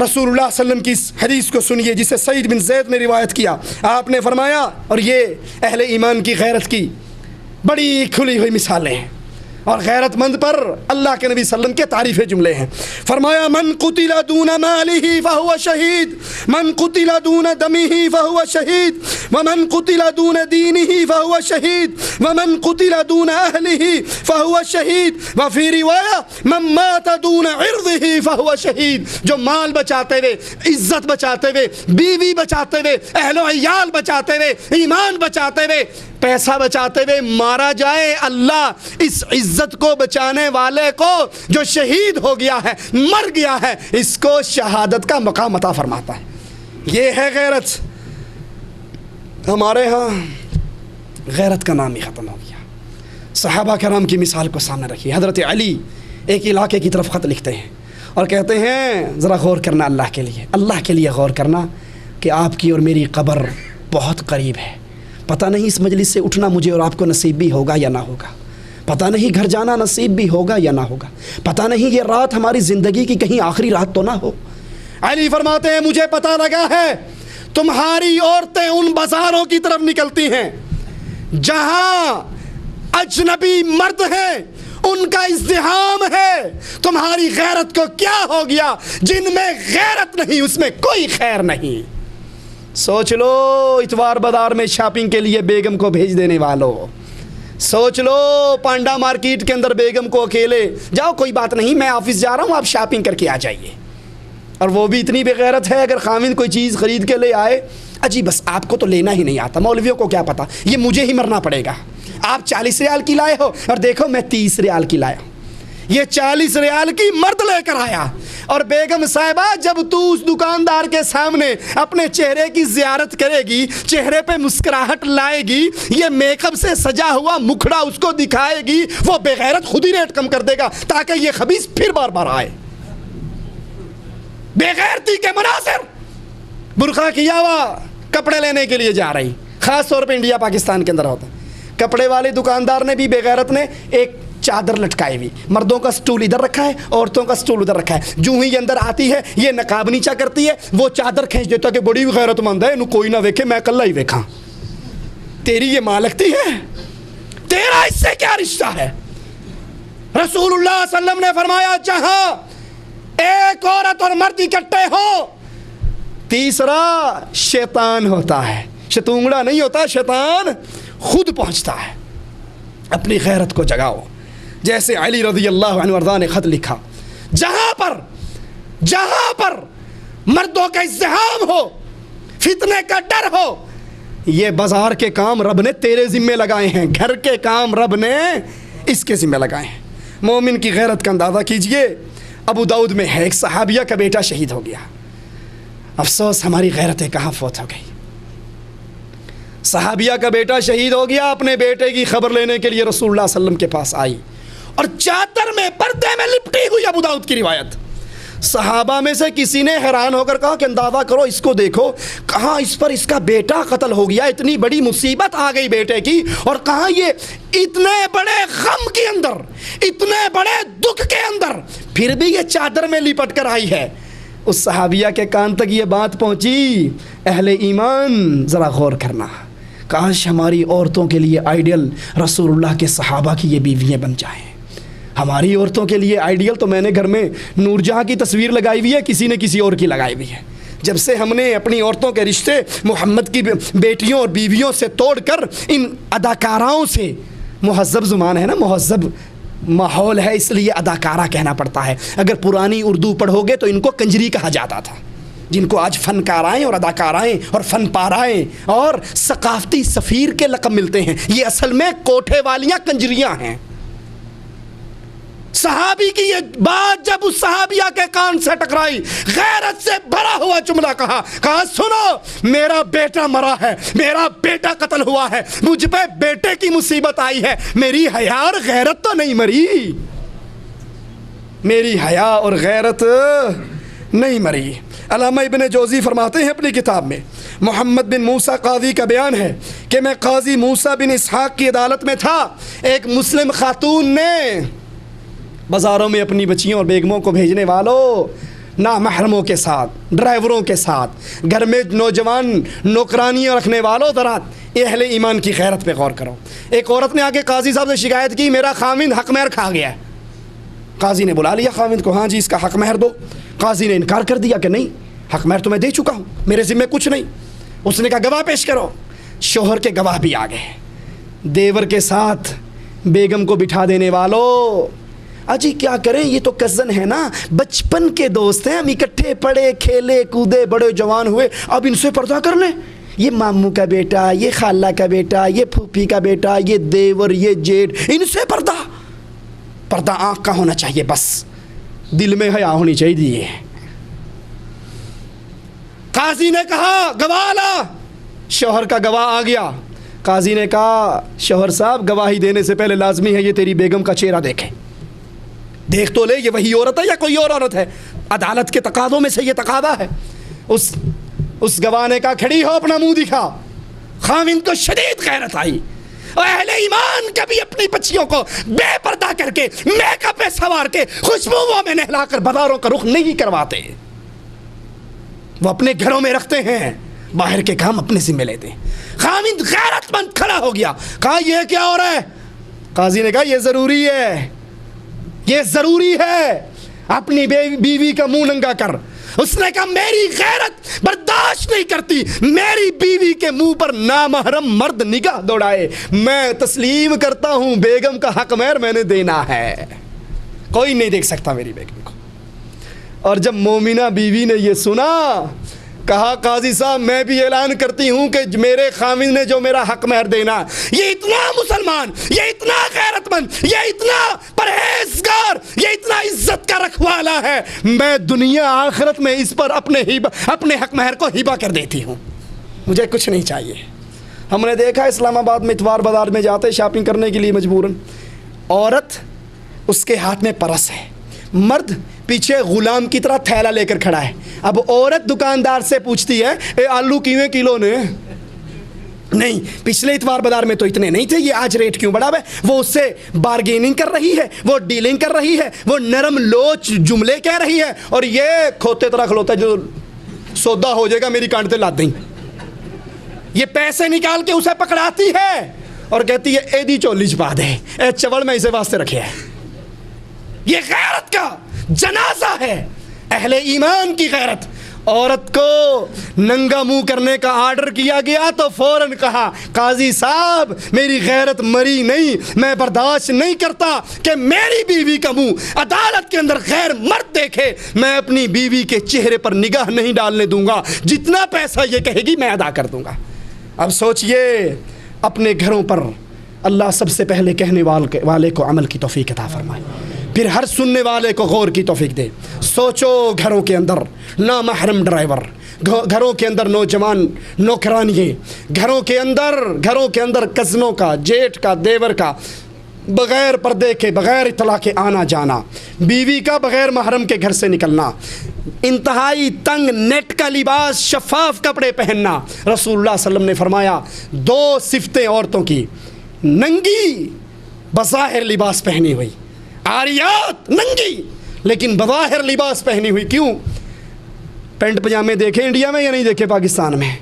رسول اللہ صلی اللہ علیہ وسلم کی اس حدیث کو سنیے جسے سعید بن زید نے روایت کیا، آپ نے فرمایا، اور یہ اہل ایمان کی غیرت کی بڑی کھلی ہوئی مثالیں ہیں، اور غیرت مند پر اللہ کے نبی صلی اللہ علیہ وسلم کے تعریف جملے ہیں، فرمایا من قتل دون ماله فهو شہید، من قتل دون دمه فهو شہید، ومن قتل دون دینه فهو شہید، ومن قتل دون اہله فهو شہید، وفی روایہ من مات دون عرضه فهو شہید، جو مال بچاتے ہوئے، عزت بچاتے ہوئے، بیوی بچاتے ہوئے، اہل و عیال بچاتے ہوئے، ایمان بچاتے ہوئے، پیسہ بچاتے ہوئے مارا جائے، اللہ اس عزت کو بچانے والے کو جو شہید ہو گیا ہے، مر گیا ہے، اس کو شہادت کا مقام عطا فرماتا ہے۔ یہ ہے غیرت۔ ہمارے ہاں غیرت کا نام ہی ختم ہو گیا۔ صحابہ کرام کی مثال کو سامنے رکھیے۔ حضرت علی ایک علاقے کی طرف خط لکھتے ہیں اور کہتے ہیں ذرا غور کرنا اللہ کے لیے غور کرنا کہ آپ کی اور میری قبر بہت قریب ہے، پتہ نہیں اس مجلس سے اٹھنا مجھے اور آپ کو نصیب بھی ہوگا یا نہ ہوگا، پتہ نہیں گھر جانا نصیب بھی ہوگا یا نہ ہوگا، پتہ نہیں یہ رات ہماری زندگی کی کہیں آخری رات تو نہ ہو۔ علی فرماتے ہیں مجھے پتہ لگا ہے تمہاری عورتیں ان بازاروں کی طرف نکلتی ہیں جہاں اجنبی مرد ہیں، ان کا ازدحام ہے، تمہاری غیرت کو کیا ہو گیا؟ جن میں غیرت نہیں اس میں کوئی خیر نہیں۔ سوچ لو اتوار بازار میں شاپنگ کے لیے بیگم کو بھیج دینے والوں، سوچ لو پانڈا مارکیٹ کے اندر بیگم کو اکیلے، جاؤ کوئی بات نہیں میں آفس جا رہا ہوں آپ شاپنگ کر کے آ جائیے، اور وہ بھی اتنی بے غیرت ہے اگر خاوند کوئی چیز خرید کے لے آئے، اجی بس آپ کو تو لینا ہی نہیں آتا، مولویوں کو کیا پتا، یہ مجھے ہی مرنا پڑے گا، آپ 40 ریال کی لائے ہو اور دیکھو میں 30 ریال کی لایا ہوں، یہ 40 ریال کی مرد لے کر آیا، اور بیگم صاحبہ جب تو اس دکاندار کے سامنے اپنے چہرے کی زیارت کرے گی، چہرے پہ مسکراہٹ لائے گی، یہ میک اپ سے سجا ہوا مکھڑا اس کو دکھائے گی، وہ بے غیرت خود ہی ریٹ کم کر دے گا تاکہ یہ خبیث پھر بار بار آئے۔ بے غیرتی کے مناظر، برقع کیا ہوا کپڑے لینے کے لیے جا رہی، خاص طور پہ انڈیا پاکستان کے اندر ہوتا ہے، کپڑے والے دکاندار نے بھی بے غیرت نے ایک چادر لٹکائی ہوئی، مردوں کا سٹول ادھر رکھا ہے، عورتوں کا سٹول ادھر رکھا ہے، جو ہی یہ اندر آتی ہے یہ نقاب نیچا کرتی ہے، وہ چادر کھینچ دیتا کہ بڑی غیرت مند ہے، انہوں کوئی نہ ویکھے میں کلہ ہی ویکھاں، تیری یہ ماں لگتی ہے، تیرا اس سے کیا رشتہ ہے؟ رسول اللہ صلی اللہ علیہ وسلم نے فرمایا جہاں ایک عورت اور مرد اکٹھے ہو، تیسرا شیطان ہوتا ہے، شتونگڑا نہیں ہوتا، شیطان خود پہنچتا ہے۔ اپنی غیرت کو جگاؤ، جیسے علی رضی اللہ عنہ وارضاہ نے خط لکھا، جہاں پر مردوں کا ازدحام ہو، فتنے کا ڈر ہو، یہ بازار کے کام رب نے تیرے ذمہ لگائے ہیں، گھر کے کام رب نے اس کے ذمہ لگائے ہیں۔ مومن کی غیرت کا اندازہ کیجئے، ابو داؤد میں ہے ایک صحابیہ کا بیٹا شہید ہو گیا، افسوس ہماری غیرتیں کہاں فوت ہو گئی۔ صحابیہ کا بیٹا شہید ہو گیا، اپنے بیٹے کی خبر لینے کے لیے رسول اللہ صلی اللہ علیہ وسلم کے پاس آئی، اور چادر میں پردے میں لپٹی ہوئی، ابو داؤد کی روایت۔ صحابہ میں سے کسی نے حیران ہو کر کہا کہ اندازہ کرو اس کو دیکھو، کہاں اس پر اس کا بیٹا قتل ہو گیا، اتنی بڑی مصیبت آ گئی بیٹے کی، اور کہاں یہ اتنے بڑے غم کے اندر، اتنے بڑے دکھ کے اندر پھر بھی یہ چادر میں لپٹ کر آئی ہے۔ اس صحابیہ کے کان تک یہ بات پہنچی، اہل ایمان ذرا غور کرنا، کاش ہماری عورتوں کے لیے آئیڈیل رسول اللہ کے صحابہ کی یہ بیویاں بن جائیں۔ ہماری عورتوں کے لیے آئیڈیل تو میں نے گھر میں نور جہاں کی تصویر لگائی ہوئی ہے، کسی نے کسی اور کی لگائی ہوئی ہے۔ جب سے ہم نے اپنی عورتوں کے رشتے محمد کی بیٹیوں اور بیویوں سے توڑ کر ان اداکاراؤں سے، مہذب زبان ہے نا، مہذب ماحول ہے اس لیے اداکارہ کہنا پڑتا ہے، اگر پرانی اردو پڑھو گے تو ان کو کنجری کہا جاتا تھا، جن کو آج فنکارائیں اور اداکارائیں اور فن پارائیں اور ثقافتی سفیر کے لقب ملتے ہیں، یہ اصل میں کوٹھے والیاں کنجریاں ہیں۔ صحابی کی یہ بات جب اس صحابیہ کے کان سے ٹکرائی، غیرت سے بھرا ہوا جملہ کہا سنو میرا بیٹا مرا ہے، میرا بیٹا قتل ہوا ہے، مجھ پہ بیٹے کی مصیبت آئی ہے، میری حیا اور غیرت تو نہیں مری، میری حیا اور غیرت نہیں مری۔ علامہ ابن جوزی فرماتے ہیں اپنی کتاب میں، محمد بن موسیٰ قاضی کا بیان ہے کہ میں قاضی موسیٰ بن اسحاق کی عدالت میں تھا، ایک مسلم خاتون نے بازاروں میں اپنی بچیوں اور بیگموں کو بھیجنے والوں، نامحرموں کے ساتھ، ڈرائیوروں کے ساتھ، گھر میں نوجوان نوکرانیاں رکھنے والوں، ذرا اہل ایمان کی غیرت پہ غور کرو۔ ایک عورت نے آ کے قاضی صاحب سے شکایت کی میرا خاوند حق مہر کھا گیا ہے۔ قاضی نے بلا لیا خاوند کو، ہاں جی اس کا حق مہر دو۔ قاضی نے انکار کر دیا کہ نہیں حق مہر تو میں دے چکا ہوں، میرے ذمہ کچھ نہیں۔ اس نے کہا گواہ پیش کرو۔ شوہر کے گواہ بھی آ گئے۔ دیور کے ساتھ بیگم کو بٹھا دینے والوں، اجی کیا کریں یہ تو کزن ہے نا، بچپن کے دوست ہیں، ہم اکٹھے پڑھے کھیلے کودے بڑے جوان ہوئے، اب ان سے پردہ کر لیں۔ یہ ماموں کا بیٹا، یہ خالہ کا بیٹا، یہ پھوپھی کا بیٹا، یہ دیور، یہ جیٹھ، ان سے پردہ آنکھ کا ہونا چاہیے، بس دل میں حیا ہونی چاہیے۔ قاضی نے کہا گواہ لا، شوہر کا گواہ آ گیا۔ قاضی نے کہا شوہر صاحب گواہی دینے سے پہلے لازمی ہے یہ تیری بیگم کا چہرہ دیکھیں، دیکھ تو لے یہ وہی عورت ہے یا کوئی اور عورت ہے۔ عدالت کے تقاضوں میں سے یہ تقاضا ہے۔ اس گواہ نے کہا کھڑی ہو اپنا منہ دکھا۔ خاوند کو شدید غیرت آئی، اور اہل ایمان کبھی اپنی بچیوں کو بے پردہ کر کے میک اپ میں سوار کے خوشبوؤں میں نہلا کر بازاروں کا رخ نہیں کرواتے، وہ اپنے گھروں میں رکھتے ہیں، باہر کے کام اپنے ذمہ لیتے ہیں۔ خاوند غیرت مند کھڑا ہو گیا، کہا یہ کیا ہو رہا ہے؟ قاضی نے کہا یہ ضروری ہے، یہ ضروری ہے، اپنی بیوی کا منہ ننگا کر۔ اس نے کہا میری غیرت برداشت نہیں کرتی میری بیوی کے منہ پر نامحرم مرد نگاہ دوڑائے، میں تسلیم کرتا ہوں بیگم کا حق مہر میں نے دینا ہے، کوئی نہیں دیکھ سکتا میری بیگم کو۔ اور جب مومنہ بیوی نے یہ سنا، کہا قاضی صاحب میں بھی اعلان کرتی ہوں کہ میرے خاوند نے جو میرا حق مہر دینا، یہ اتنا مسلمان، یہ اتنا غیرت مند، یہ اتنا پرہیزگار، یہ اتنا عزت کا رکھوالا ہے، میں دنیا آخرت میں اس پر اپنے حق مہر کو ہبہ کر دیتی ہوں، مجھے کچھ نہیں چاہیے۔ ہم نے دیکھا اسلام آباد میں اتوار بازار میں جاتے شاپنگ کرنے کے لیے مجبوراً، عورت اس کے ہاتھ میں پرس ہے، مرد پیچھے غلام کی طرح تھیلا لے کر کھڑا ہے۔ اب عورت دکاندار سے پوچھتی ہے اے آلو کیویں کلو نے؟ نہیں پچھلے اتوار بازار میں تو اتنے نہیں تھے، یہ آج ریٹ کیوں بڑھا ہے؟ وہ اس سے بارگیننگ کر رہی ہے، وہ ڈیلنگ کر رہی ہے، وہ نرم لوچ جملے کہہ رہی ہے، اور یہ کھوتے طرح کھلوتا ہے جو سودا ہو جائے گا میری کانٹے لاد دیں، یہ پیسے نکال کے اسے پکڑاتی ہے اور کہتی ہے اے دی چولی چھپا دے، اے چوڑ میں اسے واسطے رکھے ہے۔ یہ غیرت کا جنازہ ہے، اہل ایمان کی غیرت۔ عورت کو ننگا منہ کرنے کا آرڈر کیا گیا تو فوراً کہا قاضی صاحب میری غیرت مری نہیں، میں برداشت نہیں کرتا کہ میری بیوی کا منہ عدالت کے اندر غیر مرد دیکھے، میں اپنی بیوی کے چہرے پر نگاہ نہیں ڈالنے دوں گا، جتنا پیسہ یہ کہے گی میں ادا کر دوں گا۔ اب سوچئے اپنے گھروں پر اللہ سب سے پہلے کہنے والے کو عمل کی توفیق عطا فرمائے، پھر ہر سننے والے کو غور کی توفیق دے۔ سوچو گھروں کے اندر نامحرم ڈرائیور، گھروں کے اندر نوجوان نوکرانیے، گھروں کے اندر کزنوں کا، جیٹھ کا، دیور کا بغیر پردے کے، بغیر اطلاع کے آنا جانا، بیوی کا بغیر محرم کے گھر سے نکلنا، انتہائی تنگ نیٹ کا لباس، شفاف کپڑے پہننا۔ رسول اللہ صلی اللہ علیہ وسلم نے فرمایا دو صفتیں عورتوں کی، ننگی بظاہر لباس پہنی ہوئی، عاریات ننگی لیکن بظاہر لباس پہنی ہوئی۔ کیوں؟ پینٹ پجامے دیکھیں انڈیا میں یا نہیں دیکھے پاکستان میں؟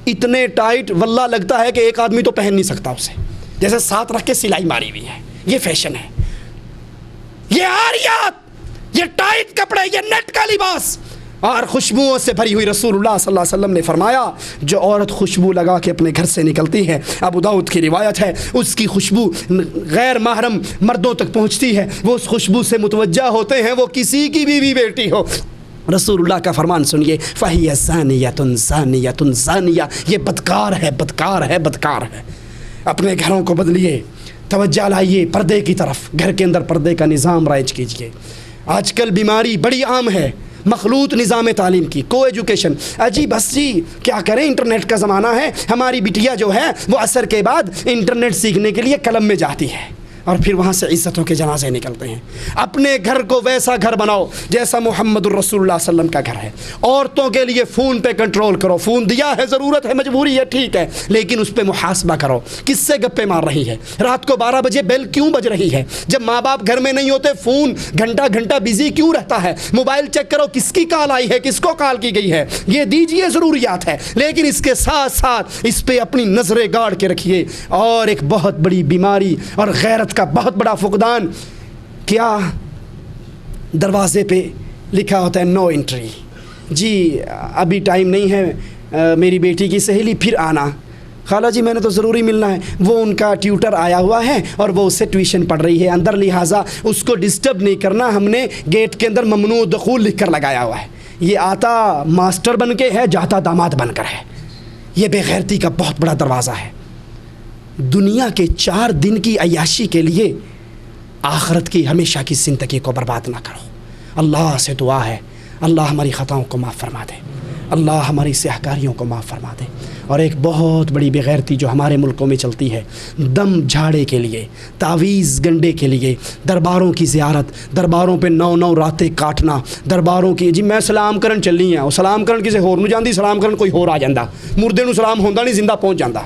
اتنے ٹائٹ واللہ لگتا ہے کہ ایک آدمی تو پہن نہیں سکتا اسے، جیسے ساتھ رکھ کے سلائی ماری ہوئی ہے۔ یہ فیشن ہے، یہ عاریات، یہ ٹائٹ کپڑے، یہ نیٹ کا لباس اور خوشبوؤں سے بھری ہوئی۔ رسول اللہ صلی اللہ علیہ وسلم نے فرمایا جو عورت خوشبو لگا کے اپنے گھر سے نکلتی ہے، ابو داؤد کی روایت ہے، اس کی خوشبو غیر محرم مردوں تک پہنچتی ہے، وہ اس خوشبو سے متوجہ ہوتے ہیں، وہ کسی کی بیوی بیٹی ہو۔ رسول اللہ کا فرمان سنیے، فَهِيَ زَانِيَةٌ زَانِيَةٌ زَانِيَةٌ، یہ بدکار ہے، بدکار ہے، بدکار ہے۔ اپنے گھروں کو بدلیے، توجہ لائیے پردے کی طرف، گھر کے اندر پردے کا نظام رائج کیجیے۔ آج کل بیماری بڑی عام ہے، مخلوط نظام تعلیم کی، کو ایجوکیشن۔ جی بس جی کیا کریں، انٹرنیٹ کا زمانہ ہے، ہماری بٹیا جو ہے وہ عصر کے بعد انٹرنیٹ سیکھنے کے لیے کلب میں جاتی ہے اور پھر وہاں سے عزتوں کے جنازے نکلتے ہیں۔ اپنے گھر کو ویسا گھر بناؤ جیسا محمد الرسول اللہ صلی اللہ علیہ وسلم کا گھر ہے۔ عورتوں کے لیے فون پہ کنٹرول کرو، فون دیا ہے، ضرورت ہے، مجبوری ہے، ٹھیک ہے، لیکن اس پہ محاسبہ کرو، کس سے گپے مار رہی ہے، رات کو 12 بجے بیل کیوں بج رہی ہے، جب ماں باپ گھر میں نہیں ہوتے فون گھنٹہ گھنٹہ بزی کیوں رہتا ہے، موبائل چیک کرو کس کی کال آئی ہے، کس کو کال کی گئی ہے، یہ دیجئے ضروریات ہے، لیکن اس کے ساتھ ساتھ اس پہ اپنی نظریں گاڑ کے رکھیے۔ اور ایک بہت بڑی بیماری اور غیرت کا بہت بڑا فقدان، کیا دروازے پہ لکھا ہوتا ہے نو انٹری، جی ابھی ٹائم نہیں ہے، میری بیٹی کی سہیلی پھر آنا، خالہ جی میں نے تو ضروری ملنا ہے، وہ ان کا ٹیوٹر آیا ہوا ہے اور وہ اس سے ٹیوشن پڑھ رہی ہے اندر، لہٰذا اس کو ڈسٹرب نہیں کرنا، ہم نے گیٹ کے اندر ممنوع دخول لکھ کر لگایا ہوا ہے۔ یہ آتا ماسٹر بن کے ہے، جاتا داماد بن کر ہے۔ یہ بے غیرتی کا بہت بڑا دروازہ ہے۔ دنیا کے 4 دن کی عیاشی کے لیے آخرت کی ہمیشہ کی زندگی کو برباد نہ کرو۔ اللہ سے دعا ہے اللہ ہماری خطاؤں کو معاف فرما دے، اللہ ہماری سیاہکاریوں کو معاف فرما دے۔ اور ایک بہت بڑی بے غیرتی جو ہمارے ملکوں میں چلتی ہے، دم جھاڑے کے لیے، تعویذ گنڈے کے لیے درباروں کی زیارت، درباروں پہ 9 راتیں کاٹنا، درباروں کی جی میں سلام کرن چلی ہاں، سلام کرن کسی ہور نوں جاندی، سلام کرن کوئی ہور آ جاندا، مردے نوں سلام ہوندا نہیں، زندہ پہنچ جاندا،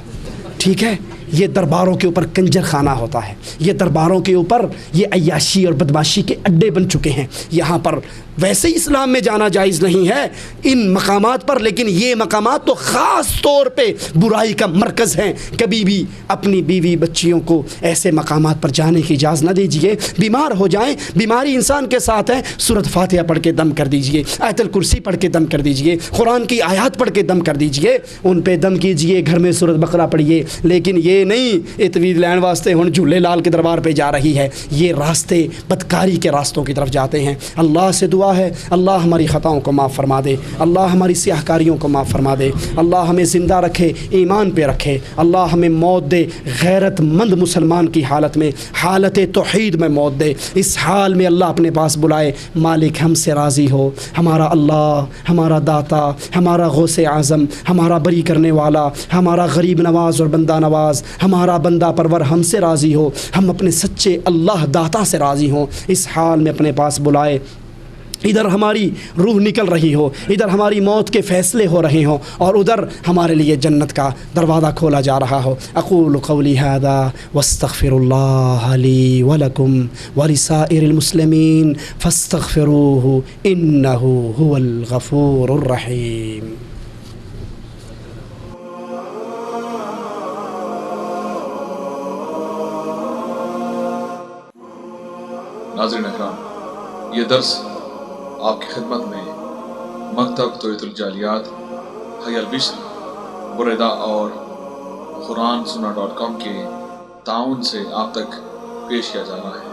ٹھیک ہے۔ یہ درباروں کے اوپر کنجر خانہ ہوتا ہے، یہ درباروں کے اوپر یہ عیاشی اور بدماشی کے اڈے بن چکے ہیں۔ یہاں پر ویسے ہی اسلام میں جانا جائز نہیں ہے ان مقامات پر، لیکن یہ مقامات تو خاص طور پہ برائی کا مرکز ہیں۔ کبھی بھی اپنی بیوی بچیوں کو ایسے مقامات پر جانے کی اجازت نہ دیجیے، بیمار ہو جائیں، بیماری انسان کے ساتھ ہے، سورۃ فاتحہ پڑھ کے دم کر دیجیے، آیت الکرسی پڑھ کے دم کر دیجیے، قرآن کی آیات پڑھ کے دم کر دیجیے، ان پہ دم کیجیے، گھر میں سورۃ بقرہ پڑھیے، لیکن یہ نہیں اتوید لین واسطے ہن جھولے لال کے دربار پہ جا رہی ہے۔ یہ راستے بدکاری کے راستوں کی طرف جاتے ہیں۔ اللہ سے دعا ہے اللہ ہماری خطاؤں کو معاف فرما دے، اللہ ہماری سیاہکاریوں کو معاف فرما دے، اللہ ہمیں زندہ رکھے، ایمان پہ رکھے، اللہ ہمیں موت دے غیرت مند مسلمان کی حالت میں، حالت توحید میں موت دے۔ اس حال میں اللہ اپنے پاس بلائے، مالک ہم سے راضی ہو، ہمارا اللہ، ہمارا داتا، ہمارا غوث اعظم، ہمارا بری کرنے والا، ہمارا غریب نواز اور بندہ نواز، ہمارا بندہ پرور ہم سے راضی ہو، ہم اپنے سچے اللہ داتا سے راضی ہوں۔ اس حال میں اپنے پاس بلائے، ادھر ہماری روح نکل رہی ہو، ادھر ہماری موت کے فیصلے ہو رہے ہوں، اور ادھر ہمارے لیے جنت کا دروازہ کھولا جا رہا ہو۔ اقول قولی ھذا واستغفر اللہ لی ولکم ولسائر المسلمین فاستغفروہ انہ ھو الغفور الرحیم۔ ناظرین اکرام، یہ درس آپ کی خدمت میں مکتب توحید الجالیات حی البشر بریدہ اور قرآن سنا .com کے تعاون سے آپ تک پیش کیا جا رہا ہے۔